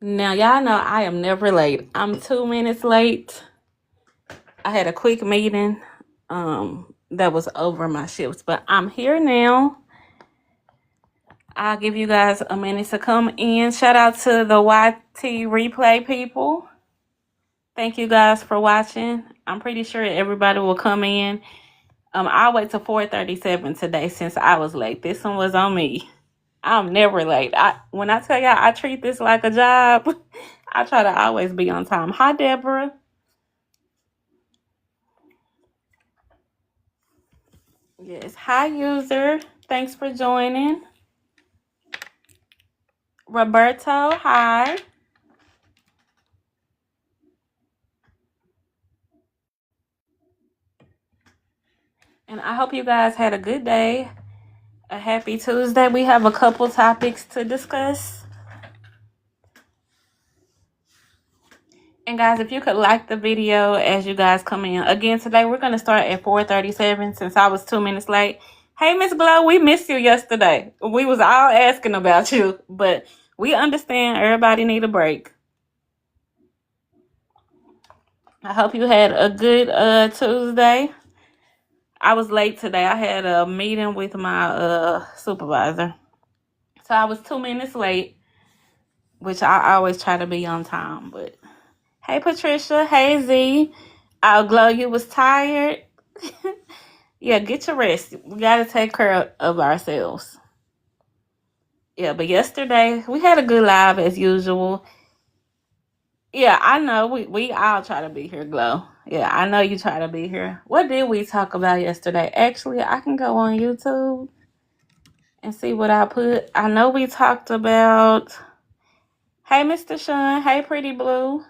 Now, y'all know I am never late. I'm 2 minutes late. I had a quick meeting that was over my shifts, but I'm here now. I'll give you guys a minute to come in. Shout out to the YT replay people. Thank you guys for watching. I'm pretty sure everybody will come in. I'll wait till 4:37 today since I was late. This one was on me. I'm never late. When I tell y'all I treat this like a job, I try to always be on time. Hi, Deborah. Yes. Hi, user. Thanks for joining. Roberto, hi. And I hope you guys had a good day. A happy Tuesday. We have a couple topics to discuss. And guys, if you could like the video as you guys come in. Again, today we're going to start at 4:37 since I was 2 minutes late. Hey, Miss Glow, we missed you yesterday. We was all asking about you, but we understand everybody need a break. I hope you had a good Tuesday. I was late today. I had a meeting with my supervisor. So I was 2 minutes late, which I always try to be on time. But hey, Patricia. Hey, Z. I'll Glow, you was tired. Yeah, get your rest. We got to take care of ourselves. Yeah, but yesterday we had a good live as usual. Yeah, I know. We all try to be here, Glow. Yeah, I know you try to be here. What did we talk about yesterday? Actually, I can go on YouTube and see what I put. I know we talked about... Hey, Mr. Sean. Hey, Pretty Blue.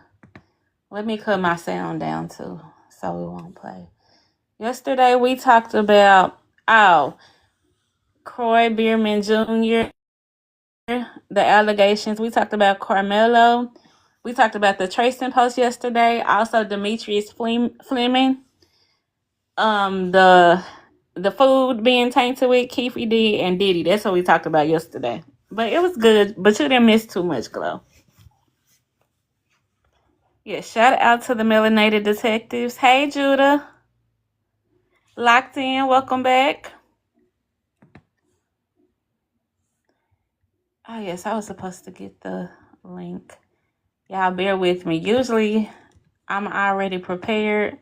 Let me cut my sound down, too, so it won't play. Yesterday, we talked about... Croy Bierman Jr., the allegations. We talked about Carmelo. We talked about the tracing post yesterday. Also, Demetrius Fleming. The food being tainted with Keefe D and Diddy. That's what we talked about yesterday. But it was good. But you didn't miss too much, Glow. Yeah, shout out to the melanated detectives. Hey, Judah. Locked in. Welcome back. Oh, yes, I was supposed to get the link. Y'all bear with me. Usually, I'm already prepared.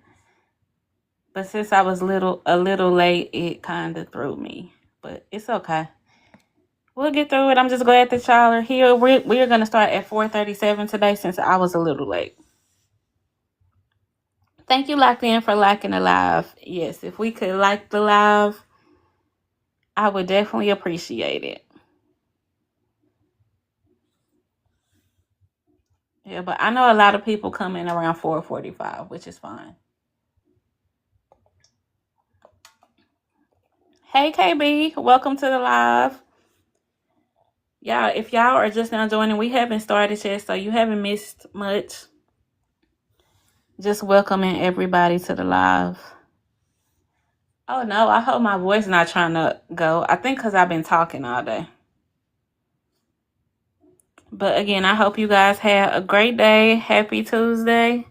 But since I was a little late, it kind of threw me. But it's okay. We'll get through it. I'm just glad that y'all are here. We're going to start at 4:37 today since I was a little late. Thank you, Locked In, for liking the live. Yes, if we could like the live, I would definitely appreciate it. Yeah, but I know a lot of people come in around 4:45, which is fine. Hey, KB, welcome to the live. Y'all, if y'all are just now joining, we haven't started yet, so you haven't missed much. Just welcoming everybody to the live. Oh, no, I hope my voice not trying to go. I think because I've been talking all day. But again, I hope you guys have a great day. Happy Tuesday.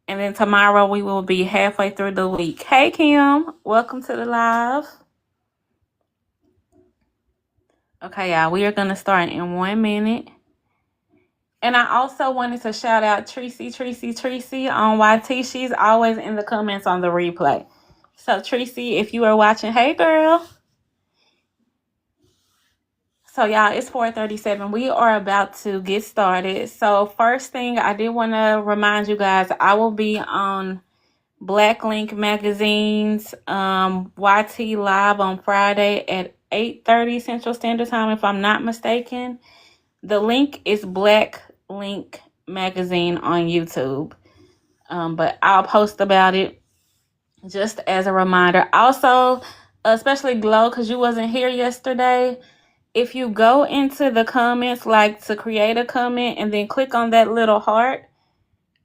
And then tomorrow we will be halfway through the week. Hey, Kim. Welcome to the live. Okay, y'all. We are going to start in 1 minute. And I also wanted to shout out Tracy on YT. She's always in the comments on the replay. So, Tracy, if you are watching, hey, girl. So, y'all, it's 4:37. We are about to get started. So, first thing, I did want to remind you guys, I will be on Black Link Magazine's YT Live on Friday at 8:30 Central Standard Time, if I'm not mistaken. The link is Black Link Magazine on YouTube. But I'll post about it just as a reminder. Also, especially Glow, because you wasn't here yesterday, if you go into the comments, like to create a comment and then click on that little heart,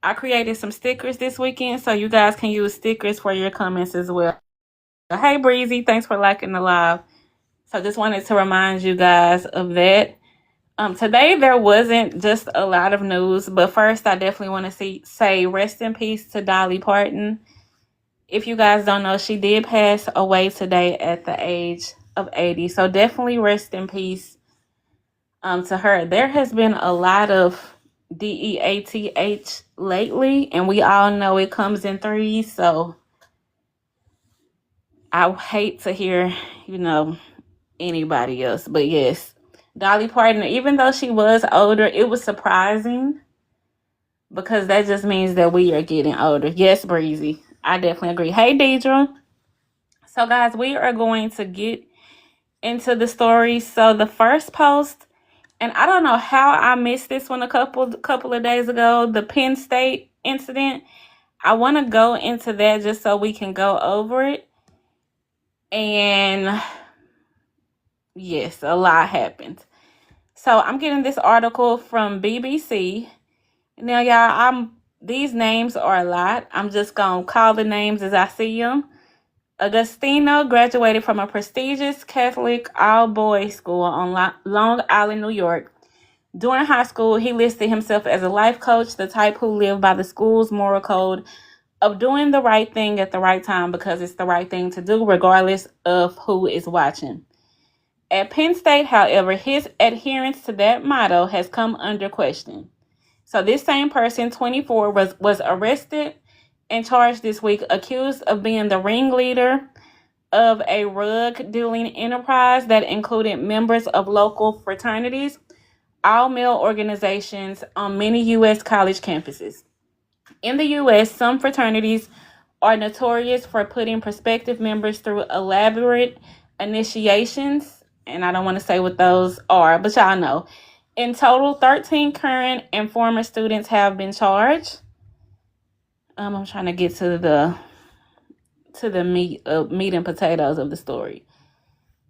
I created some stickers this weekend, so you guys can use stickers for your comments as well. Hey, Breezy, thanks for liking the live. So just wanted to remind you guys of that. Today there wasn't just a lot of news, but first I definitely want to say rest in peace to Dolly Parton. If you guys don't know, she did pass away today at the age of 80. So definitely rest in peace to her. There has been a lot of DEATH lately, and we all know it comes in threes. So I hate to hear, anybody else. But yes, Dolly Parton, even though she was older, it was surprising because that just means that we are getting older. Yes, Breezy. I definitely agree. Hey, Deidre. So, guys, we are going to get into the story. So, the first post, and I don't know how I missed this one a couple of days ago, the Penn State incident. I want to go into that just so we can go over it. And yes, a lot happened. So I'm getting this article from BBC. Now, y'all, these names are a lot. I'm just going to call the names as I see them. Agostino graduated from a prestigious Catholic all-boys school on Long Island, New York. During high school, he listed himself as a life coach, the type who lived by the school's moral code of doing the right thing at the right time because it's the right thing to do, regardless of who is watching. At Penn State, however, his adherence to that motto has come under question. So this same person, 24, was arrested and charged this week, accused of being the ringleader of a rug dealing enterprise that included members of local fraternities, all-male organizations on many U.S. college campuses. In the U.S., some fraternities are notorious for putting prospective members through elaborate initiations, and I don't want to say what those are, but y'all know. In total, 13 current and former students have been charged. I'm trying to get to the meat and potatoes of the story.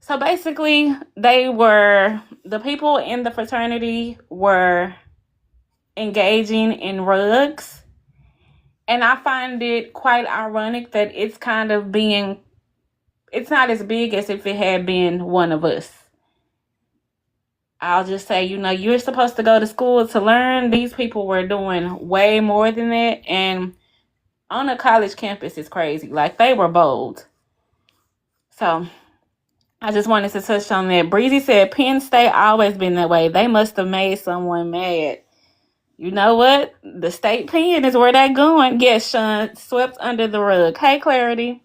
So basically, the people in the fraternity were engaging in rugs. And I find it quite ironic that it's kind of it's not as big as if it had been one of us. I'll just say, you're supposed to go to school to learn. These people were doing way more than that. And on a college campus, it's crazy. Like, they were bold. So I just wanted to touch on that. Breezy said, Penn State always been that way. They must have made someone mad. You know what? The state pen is where they're going. Yes, Sean, swept under the rug. Hey, Clarity.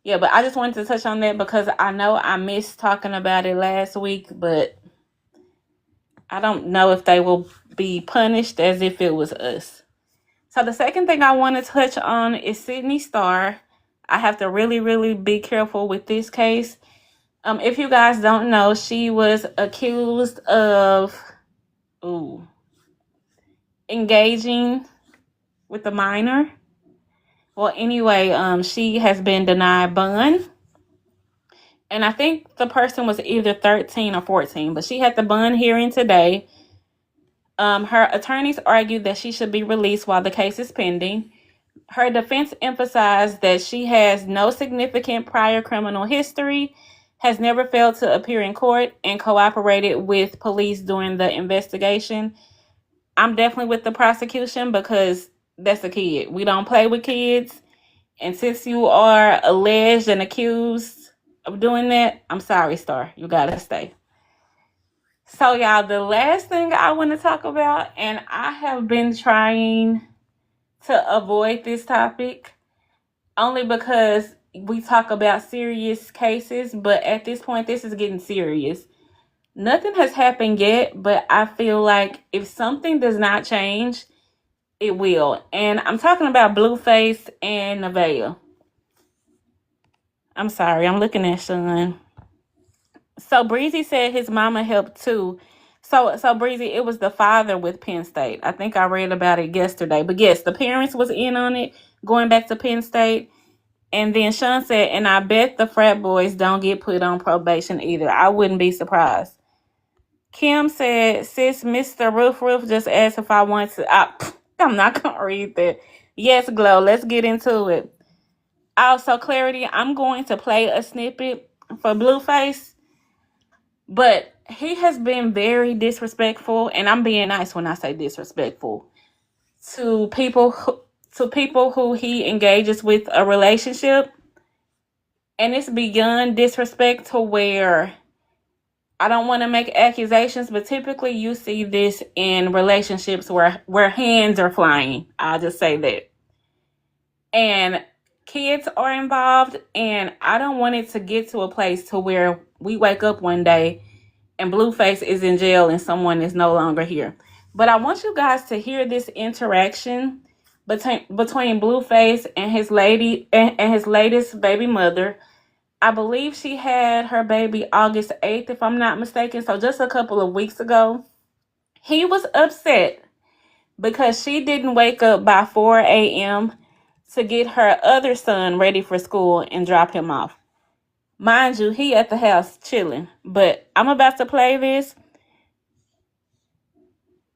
Yeah, but I just wanted to touch on that because I know I missed talking about it last week, but I don't know if they will be punished as if it was us. So the second thing I want to touch on is Sidney Starr. I have to really, really be careful with this case. If you guys don't know, she was accused of engaging with a minor. Well, anyway, she has been denied bond. And I think the person was either 13 or 14, but she had the bond hearing today. Her attorneys argued that she should be released while the case is pending. Her defense emphasized that she has no significant prior criminal history, has never failed to appear in court, and cooperated with police during the investigation. I'm definitely with the prosecution because that's a kid. We don't play with kids. And since you are alleged and accused of doing that, I'm sorry, Starr. You gotta stay. So, y'all, the last thing I want to talk about, and I have been trying to avoid this topic only because we talk about serious cases, but at this point, this is getting serious. Nothing has happened yet, but I feel like if something does not change, it will. And I'm talking about Blueface and Nevaeh. I'm sorry, I'm looking at Sean. So Breezy said his mama helped too. So Breezy, it was the father with Penn State. I think I read about it yesterday. But yes, the parents was in on it, going back to Penn State. And then Sean said, and I bet the frat boys don't get put on probation either. I wouldn't be surprised. Kim said, sis, Mr. Roof just asked if I want to. I'm not going to read that. Yes, Glow, let's get into it. Also, Clarity, I'm going to play a snippet for Blueface But he has been very disrespectful, and I'm being nice when I say disrespectful, to people who he engages with a relationship. And it's beyond disrespect to where I don't want to make accusations, but typically you see this in relationships where hands are flying. I'll just say that. And kids are involved, and I don't want it to get to a place to where we wake up one day and Blueface is in jail and someone is no longer here. But I want you guys to hear this interaction between Blueface and his latest baby mother. I believe she had her baby August 8th, if I'm not mistaken. So just a couple of weeks ago. He was upset because she didn't wake up by 4 a.m. to get her other son ready for school and drop him off. Mind you, he at the house chilling. But I'm about to play this.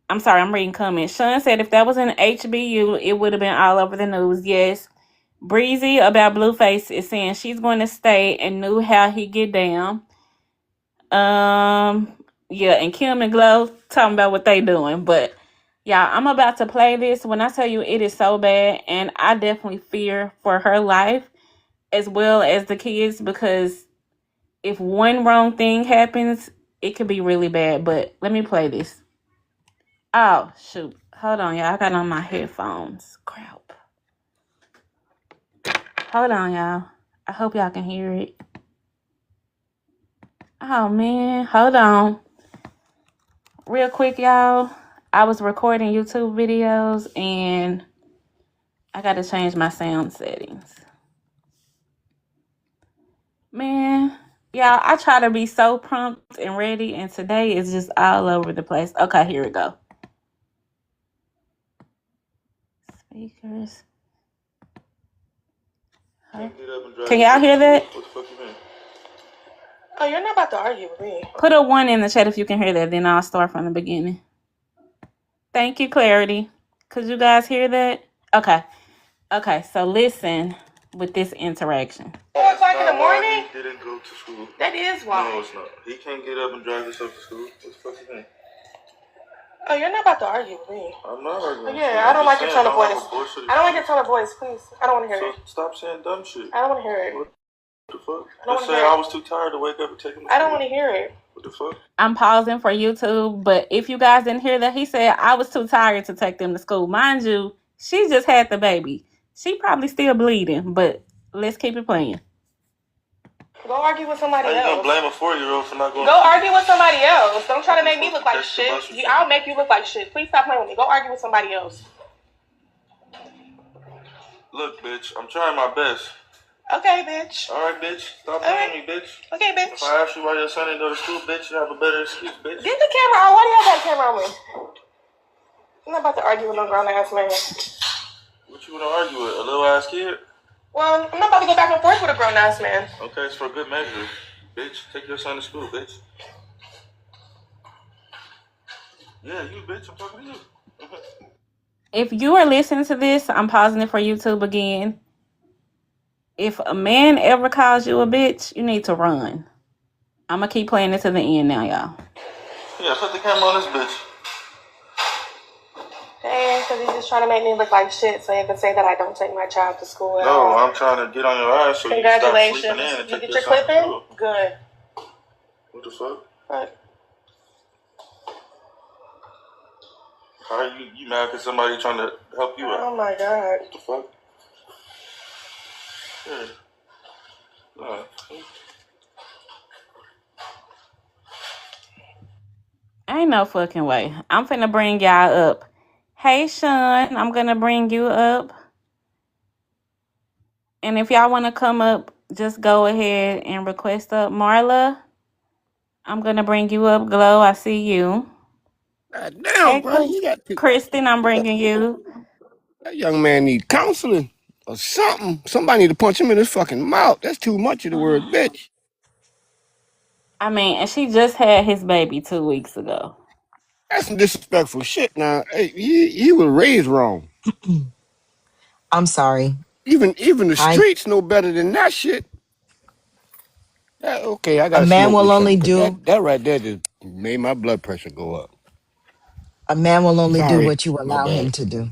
I'm sorry, I'm reading comments. Sean said if that was an HBU, it would have been all over the news. Yes. Breezy about Blueface is saying she's going to stay and knew how he get down. Yeah, and Kim and Glow talking about what they doing. But yeah, I'm about to play this. When I tell you it is so bad, and I definitely fear for her life as well as the kids, because if one wrong thing happens, it could be really bad. But let me play this. Oh, shoot. Hold on, y'all. I got on my headphones. Crap. Hold on, y'all. I hope y'all can hear it. Oh, man. Hold on. Real quick, y'all. I was recording YouTube videos, and I got to change my sound settings. Man, y'all, I try to be so prompt and ready, and today is just all over the place. Okay, here we go. Speakers. Can y'all hear that? What the fuck you mean? Oh, you're not about to argue with me. Put a 1 in the chat if you can hear that. Then I'll start from the beginning. Thank you, Clarity. Could you guys hear that? Okay. Okay, so listen with this interaction. 4 o'clock in the morning? He didn't go to school. That is why. No, it's not. He can't get up and drive himself to school. What the fuck you mean? Oh, you're not about to argue with me. I'm not arguing. Yeah, I don't like your tone of voice. I don't like your tone of voice, please. I don't want to hear it. Stop saying dumb shit. I don't want to hear it. What the fuck? I don't Just wanna say hear I it. was too tired to wake up and take him to school. I don't want to hear it. What the fuck? I'm pausing for YouTube, but if you guys didn't hear that, he said I was too tired to take them to school. Mind you, she just had the baby. She probably still bleeding, but let's keep it playing. Go argue with somebody How you else. gonna blame a 4-year-old for not going? Go argue with somebody else. Don't try to make me look like shit. I'll make you look like shit. Please stop playing with me. Go argue with somebody else. Look, bitch, I'm trying my best. Okay, bitch. Alright, bitch. Stop playing me, bitch. Okay, bitch. If I ask you why your son didn't go to school, bitch, you have a better excuse, bitch. Get the camera on. Why do y'all got a camera on me? I'm not about to argue with no grown ass man. What you wanna argue with? A little ass kid? Well, I'm not about to go back and forth with a grown ass man. Okay, it's for good measure. Bitch, take your son to school, bitch. Yeah, you bitch, I'm talking to you. If you are listening to this, I'm pausing it for YouTube again. If a man ever calls you a bitch, you need to run. I'm going to keep playing it to the end now, y'all. Yeah, put the camera on this bitch. Hey, because he's just trying to make me look like shit so he can say that I don't take my child to school at No, all. I'm trying to get on your ass so you stop Congratulations. sleeping in and You take get your your son to clip in? school. Good. What the fuck? What? How are you mad because somebody trying to help you out? Oh my god. What the fuck? Yeah. No. Ain't no fucking way. I'm finna bring y'all up. Hey, Sean, I'm gonna bring you up. And if y'all want to come up, just go ahead and request up. Marla, I'm gonna bring you up. Glow, I see you. God damn, Hey, bro, you got to. Kristen, I'm bringing you. That young man need counseling or something. Somebody need to punch him in his fucking mouth. That's too much of the word bitch. I mean, and she just had his baby 2 weeks ago. That's some disrespectful shit. Now, hey, he was raised wrong. I'm sorry. Even the streets know better than that shit. Okay, I A gotta man smoke will with only something because do that right there just made my blood pressure go up. a man will only do Sorry, what you my allow him bad. to do.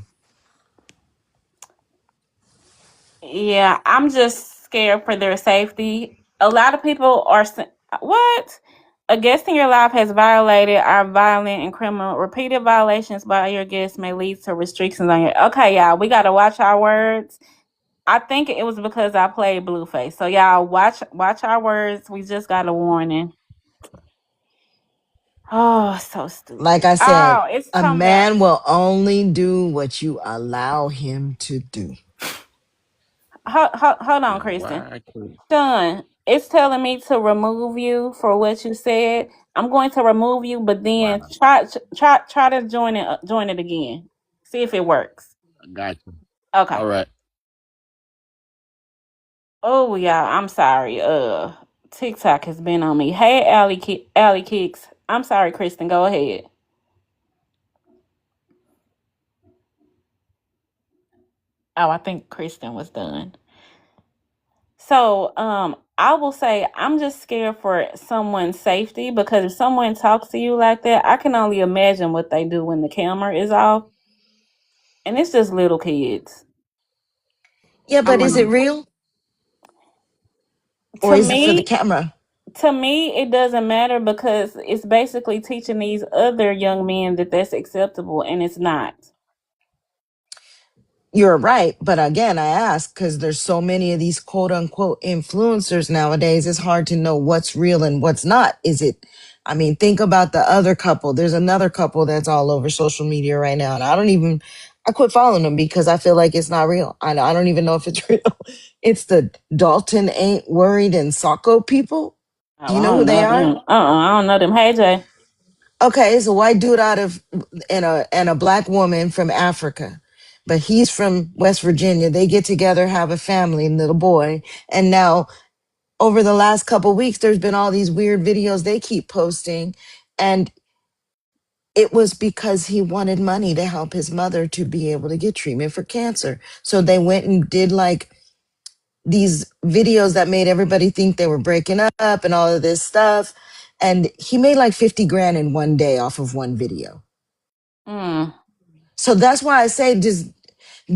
Yeah, I'm just scared for their safety. A lot of people are what? A guest in your life has violated our violent and criminal. Repeated violations by your guest may lead to restrictions on your. Okay, y'all, we gotta watch our words. I think it was because I played Blueface. So y'all watch our words. We just got a warning. Oh, so Like stupid. I said, Oh, it's a talking about. man will only do what you allow him to do. Hold on, Now, Kristen. why I quit? Sean, it's telling me to remove you for what you said. I'm going to remove you, but Wow, then try to join it again. See if it works. I got you. Okay. All right. Oh yeah, I'm sorry. TikTok has been on me. Hey, Alley Kicks. I'm sorry, Kristen. Go ahead. Oh, I think Kristen was done. So, I will say I'm just scared for someone's safety because if someone talks to you like that, I can only imagine what they do when the camera is off, and it's just little kids. Yeah, but is it Um, real or to is it for the me, camera? it doesn't matter because it's basically teaching these other young men that that's acceptable, and it's not. You're right. But again, I ask because there's so many of these quote unquote influencers nowadays. It's hard to know what's real and what's not. Is it? I mean, think about the other couple. There's another couple that's all over social media right now. And I quit following them because I feel like it's not real. I don't even know if it's real. It's the Dalton Ain't Worried and Socko people. Do Oh, you I know who don't they know are? them. I don't know them. Hey, Jay. Okay, it's a white dude out of and a black woman from Africa, but he's from West Virginia. They get together, have a family, and little boy. And now, over the last couple weeks, there's been all these weird videos they keep posting, and it was because he wanted money to help his mother to be able to get treatment for cancer. So they went and did like these videos that made everybody think they were breaking up and all of this stuff. And he made like 50 grand in one day off of one video. Mm. So that's why I say, just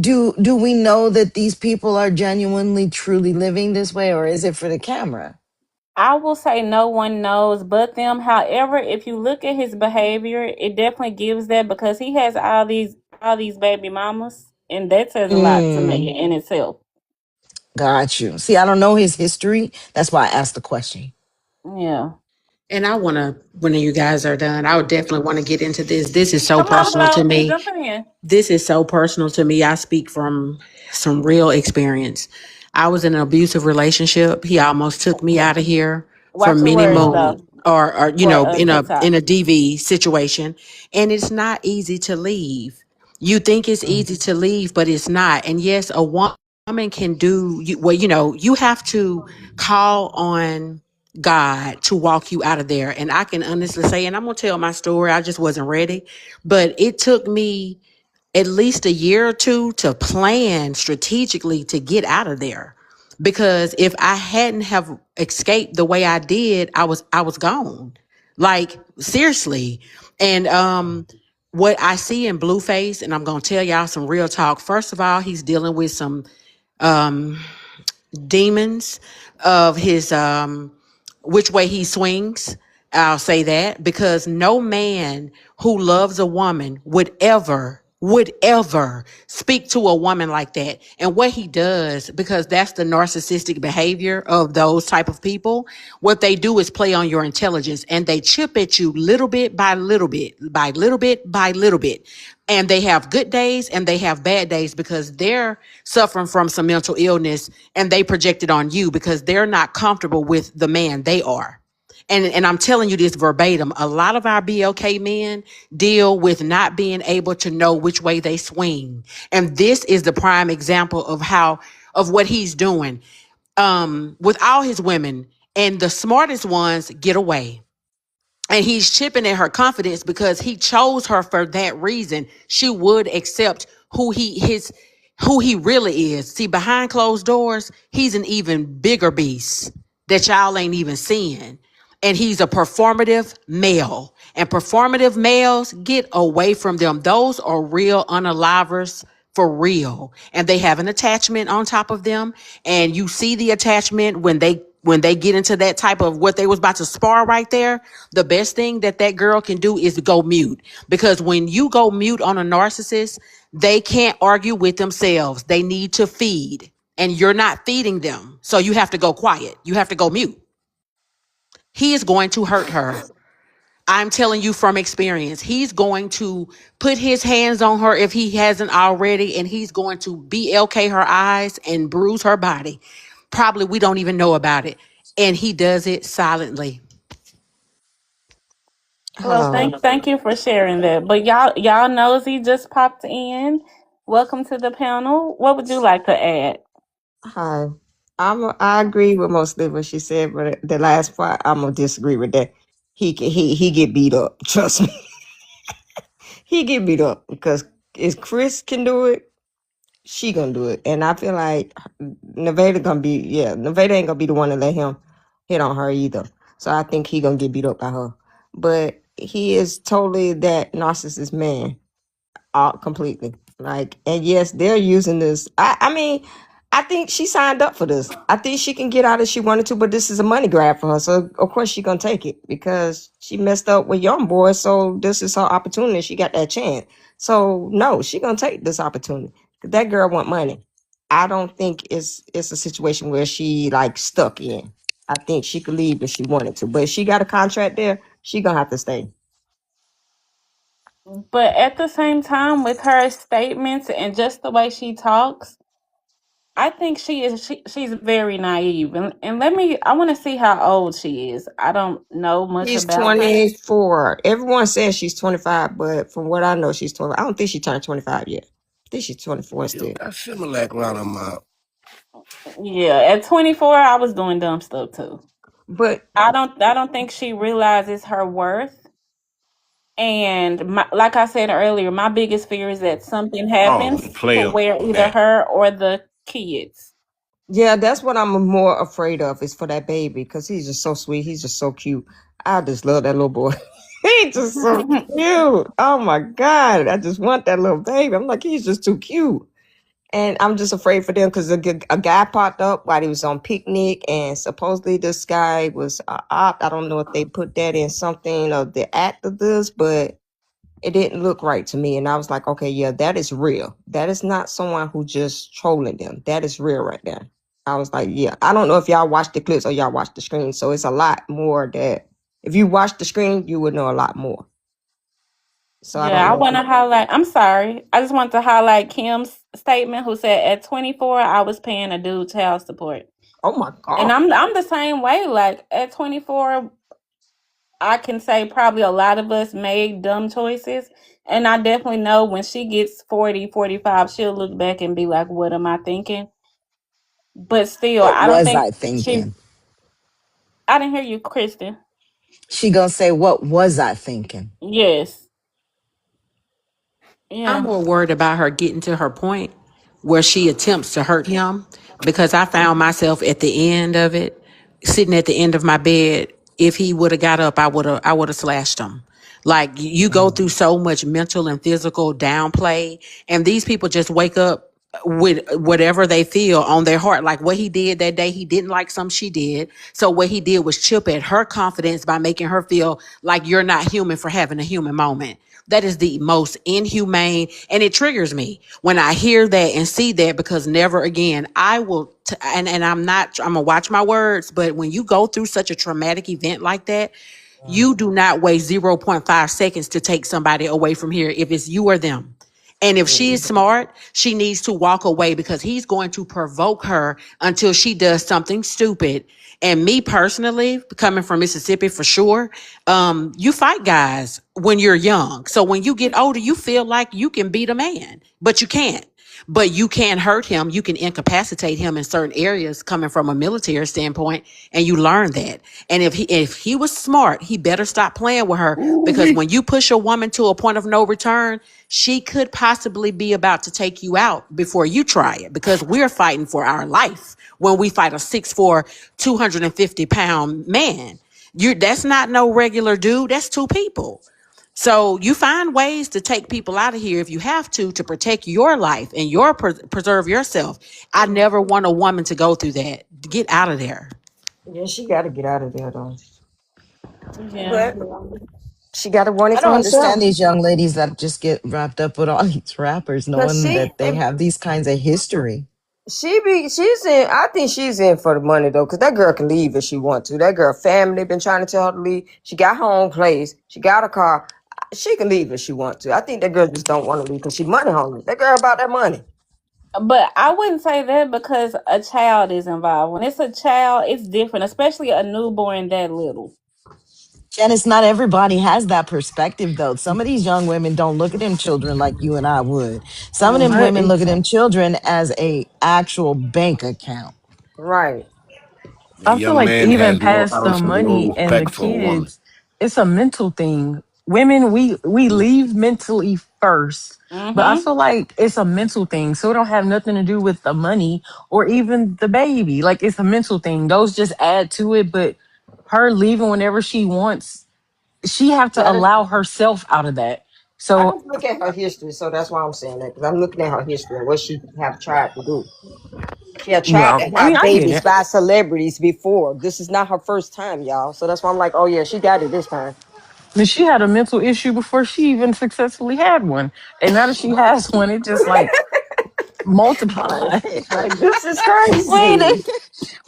do we know that these people are genuinely, truly living this way, or is it for the camera? I will say no one knows but them. However, if you look at his behavior, it definitely gives that because he has all these baby mamas, and that says a lot to Mm, me in itself. got you. See, I don't know his history. That's why I asked the question. Yeah. And I want to, when you guys are done, I would definitely want to get into this. This is so Come on, personal to Flo. We me. jumping in. This is so personal to me. I speak from some real experience. I was in an abusive relationship. He almost took me out of here for Watch your many words moon though or you for know, TikTok. in a DV situation. And it's not easy to leave. You think it's Mm. easy to leave, but it's not. And yes, a woman can do well, you have to call on God to walk you out of there. And I can honestly say, and I'm gonna tell my story, I just wasn't ready. But it took me at least a year or two to plan strategically to get out of there. Because if I hadn't have escaped the way I did, I was gone. Like seriously. And what I see in Blueface, and I'm gonna tell y'all some real talk. First of all, he's dealing with some um demons of his which way he swings. I'll say that because no man who loves a woman would ever speak to a woman like that. And what he does, because that's the narcissistic behavior of those type of people, what they do is play on your intelligence and they chip at you little bit by little bit, by little bit by little bit. And they have good days and they have bad days because they're suffering from some mental illness and they project it on you because they're not comfortable with the man they are. And I'm telling you this verbatim. A lot of our BLK men deal with not being able to know which way they swing. And this is the prime example of what he's doing with all his women. And the smartest ones get away. And he's chipping at her confidence because he chose her for that reason. She would accept who he really is. See, behind closed doors, he's an even bigger beast. that y'all ain't even seeing. And he's a performative male. And performative males, get away from them. Those are real unalivers for real. And they have an attachment on top of them. And you see the attachment when they get into that type of what they was about to spar right there. The best thing that girl can do is go mute. Because when you go mute on a narcissist, they can't argue with themselves. They need to feed. And you're not feeding them. So you have to go quiet. You have to go mute. He is going to hurt her. I'm telling you from experience. He's going to put his hands on her if he hasn't already, and he's going to BLK her eyes and bruise her body. Probably we don't even know about it. And he does it silently. Well, thank you for sharing that. But y'all nosy just popped in. Welcome to the panel. What would you like to add? Hi. I agree with mostly what she said, but the last part I'm gonna disagree with that. He get beat up. Trust me, he get beat up because if Chris can do it, she gonna do it, and I feel like Nevaeh ain't gonna be the one to let him hit on her either. So I think he gonna get beat up by her, but he is totally that narcissist man. Completely. Like, and yes, they're using this. I mean, I think she signed up for this. I think she can get out if she wanted to, but this is a money grab for her. So of course she gonna take it because she messed up with young boy. So this is her opportunity. She got that chance. So no, she gonna take this opportunity. That girl want money. I don't think it's a situation where she like stuck in. I think she could leave if she wanted to, but if she got a contract there, she gonna have to stay. But at the same time, with her statements and just the way she talks, I think she's very naive. And I want to see how old she is. I don't know much She's about her. 24. Everyone says she's 25, but from what I know, she's 12. I don't think she turned 25 yet. I think she's 24 Still still. got Similac around her mouth. Yeah, at 24, I was doing dumb stuff too. But I don't think she realizes her worth. And like I said earlier, my biggest fear is that something Oh, happens to player where on either that. her or the kids. yeah, that's what I'm more afraid of is for that baby because he's just so sweet. He's just so cute. I just love that little boy. He's just so cute. Oh my God. I just want that little baby. I'm like, he's just too cute. And I'm just afraid for them because a guy popped up while he was on picnic, and supposedly this guy was op. I don't know if they put that in something of the act of this, but it didn't look right to me. And I was like, okay, yeah, that is real. That is not someone who just trolling them. That is real right there. I was like, yeah. I don't know if y'all watched the clips or y'all watched the screen. So it's a lot more that if you watch the screen, you would know a lot more. So I don't Yeah, I know. want to highlight. I'm sorry. I just want to highlight Kim's statement, who said at 24, I was paying a dude child support. Oh my And God. I'm the same way. Like at 24, I can say probably a lot of us made dumb choices. And I definitely know when she gets 40, 45, she'll look back and be like, what am I thinking? But still, What I don't was think I thinking? I didn't hear you, Kristen. She gonna say, what was I thinking? Yes. I'm Yeah. more worried about her getting to her point where she attempts to hurt him because I found myself at the end of it, sitting at the end of my bed. If he would have got up, I would have slashed him. Like you go through so much mental and physical downplay, and these people just wake up with whatever they feel on their heart. Like what he did that day, he didn't like something she did. So what he did was chip at her confidence by making her feel like you're not human for having a human moment. That is the most inhumane, and it triggers me when I hear that and see that because never again I will. And I'm gonna watch my words. But when you go through such a traumatic event like that, you do not wait 0.5 seconds to take somebody away from here if it's you or them. And if she is smart, she needs to walk away because he's going to provoke her until she does something stupid. And me personally, coming from Mississippi for sure, you fight guys when you're young. So when you get older, you feel like you can beat a man, but you can't. But you can't hurt him. You can incapacitate him in certain areas coming from a military standpoint. And you learn that. And if he was smart, he better stop playing with her, because Ooh-wee. when you push a woman to a point of no return, she could possibly be about to take you out before you try it, because we're fighting for our life when we fight a 6'4", 250-pound man. That's not no regular dude. That's two people. So you find ways to take people out of here if you have to protect your life and preserve yourself. I never want a woman to go through that. Get out of there. Yeah, she got to get out of there though. Yeah. But she got to want I it for don't herself. understand these young ladies that just get wrapped up with all these rappers, Cause knowing that they have these kinds of history. she's in. I think she's in for the money though, cause that girl can leave if she want to. That girl family been trying to tell her to leave. She got her own place. She got a car. She can leave if she want to. I think that girl just don't want to leave because she money hungry. That girl about that money. But I wouldn't say that because a child is involved. When it's a child, it's different, especially a newborn that little. Janice, not everybody has that perspective though. Some of these young women don't look at them children like you and I would. Some of them Mm. women look at them children as a actual bank account. Right. The I feel young like man even has more past the money emotional and the respect for a woman. kids, it's a mental thing. Women, we leave mentally first, but I Mm-hmm. feel like it's a mental thing. So it don't have nothing to do with the money or even the baby. Like it's a mental thing. Those just add to it. But her leaving whenever she wants, she have to That is, allow herself out of that. I So just look at her history, so that's why I'm saying that, because I'm looking at her history and what she have tried to do. She had tried yeah, to I mean have I get babies it. by celebrities before. This is not her first time, y'all. So that's why I'm like, oh yeah, she got it this time. But she had a mental issue before she even successfully had one, and now that she has one, it just like multiplied. Like this is Wait, crazy.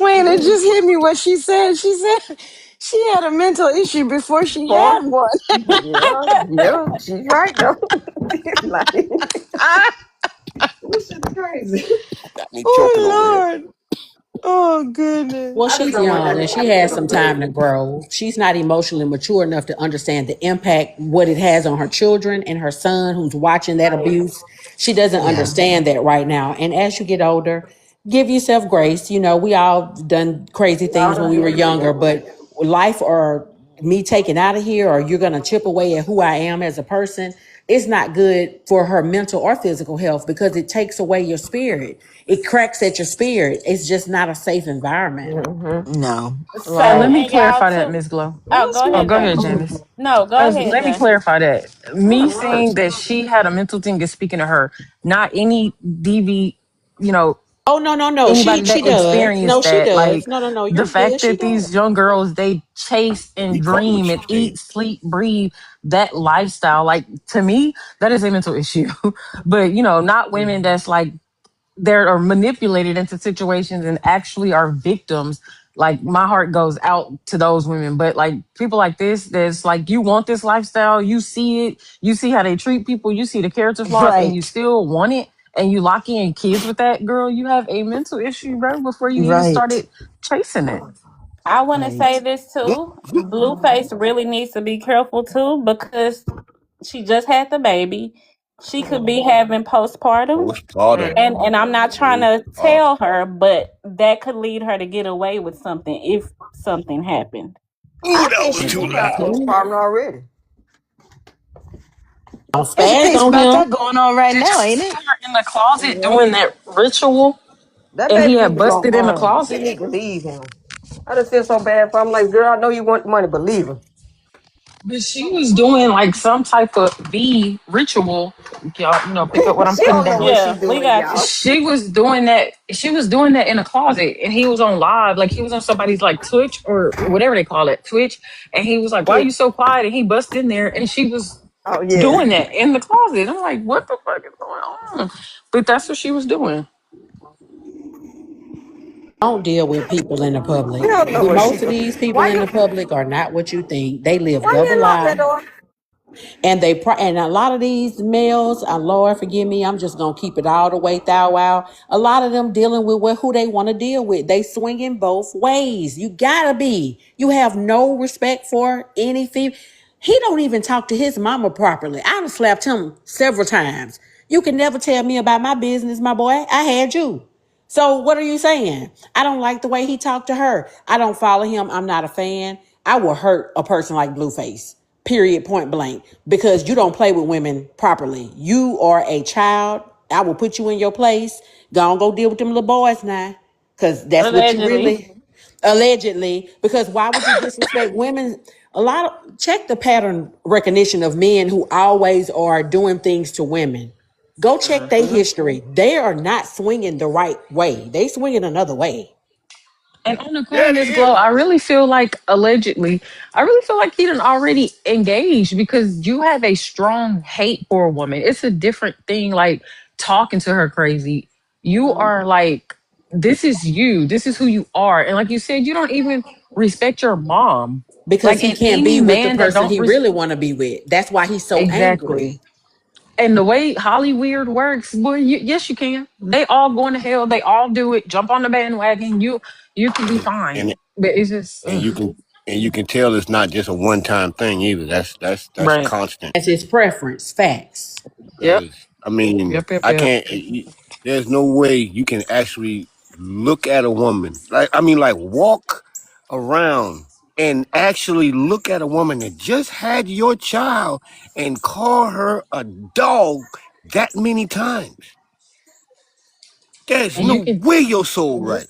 wait, it just hit me what she said. She said she had a mental issue before she For had one. yeah, yeah, she's right though. Like this is crazy. Got me choking over here. Oh Lord. Oh goodness. Well, I just she's don't want that young to and she happen to has no some time baby. to grow. She's not emotionally mature enough to understand the impact, what it has on her children and her son who's watching that abuse. She doesn't Yeah. understand that right now. And as you get older, give yourself grace. You know, we all done crazy Y'all things when done we were been through younger, that. but life or me taking out of here, or you're going to chip away at who I am as a person, it's not good for her mental or physical health, because it takes away your spirit. It cracks at your spirit. It's just not a safe environment. Mm-hmm. No. And So, let Right. me and y'all clarify that, too. Miss Glow. Oh, Yes, go Oh, ahead, go ma'am. Jay. ahead, Janice. No, go ahead, Let me Jay. clarify that. Me Good Lord. saying that she had a mental thing is speaking to her, not any DV, you know, Oh, no, no, no. anybody She that does. No, experienced she that. does. Like No, no, no. the You're good. fact She that does. these young girls, they chase and Be quiet dream what and you eat, think. sleep, breathe that lifestyle. Like to me, that is a mental issue. But, you know, not women that's like, they're are manipulated into situations and actually are victims. Like my heart goes out to those women. But like people like this, that's like you want this lifestyle, you see it, you see how they treat people, you see the character flaws, and you Right. still want it, and you lock in kids with that girl, you have a mental issue, bro, before you even Right. started chasing it. I want to say Right. this too. Blueface really needs to be careful too because she just had the baby. She could be having postpartum, Postpartum. and I'm not trying to Postpartum. tell her, but that could lead her to get away with something if something happened. Ooh, I that think was she too do got loud. postpartum already. Don't There's a spaz case on about him. that going on right Did you now, ain't see it? her in the closet Yeah. doing that ritual, That and he baby need had to go busted in the home. She closet? need to leave him. I just feel so bad for him. I'm like, girl, I know you want the money, but leave him. But she was doing like some type of V ritual. Y'all, you know, pick up what I'm She putting don't know down. what she Yeah, we doing, got y'all. you. She was doing that. She was doing that in a closet, and he was on live, like he was on somebody's like Twitch or whatever they call it, Twitch. And he was like, "Why are you so quiet?" And he bust in there, and she was Oh yeah. doing that in the closet. I'm like, "What the fuck is going on?" But that's what she was doing. Don't deal with people in the She public. don't know what she Most of doing. these people Why in you the public are not what you think. They live why you double ain't lock that life. door? And and a lot of these males, Lord forgive me, I'm just gonna keep it all the way thou wow. A lot of them dealing with who they want to deal with. They swinging both ways. You gotta be. You have no respect for any female. He don't even talk to his mama properly. I done slapped him several times. You can never tell me about my business, my boy. I had you. So what are you saying? I don't like the way he talked to her. I don't follow him. I'm not a fan. I will hurt a person like Blueface. Period. Point blank. Because you don't play with women properly. You are a child. I will put you in your place. Go deal with them little boys now. Cause that's what you Allegedly. really allegedly. Because why would you disrespect women? A lot of check the pattern recognition of men who always are doing things to women. Go check their Mhm. history. They are not swinging the right way. They swinging another way. And on the cool, Yeah, they Miss Glow, is. I really feel like allegedly, I really feel like he done already engaged because you have a strong hate for a woman. It's a different thing, like talking to her crazy. You are like, this is you. This is who you are. And like you said, you don't even respect your mom. Because Like, he and can't any be with the man that person don't he really want to be with. That's why he's so exactly. angry. And the way Hollywood works, boy, yes, you can. They all going to hell. They all do it. Jump on the bandwagon. You can be fine. And But it's just and you can tell it's not just a one time thing either. That's right. constant. That's his preference. Facts. Yep. Because I mean, Yep. Yep. I Yep. can't. There's no way you can actually look at a woman like I mean, like walk around and actually look at a woman that just had your child and call her a dog that many times. There's And you no can. way your soul right.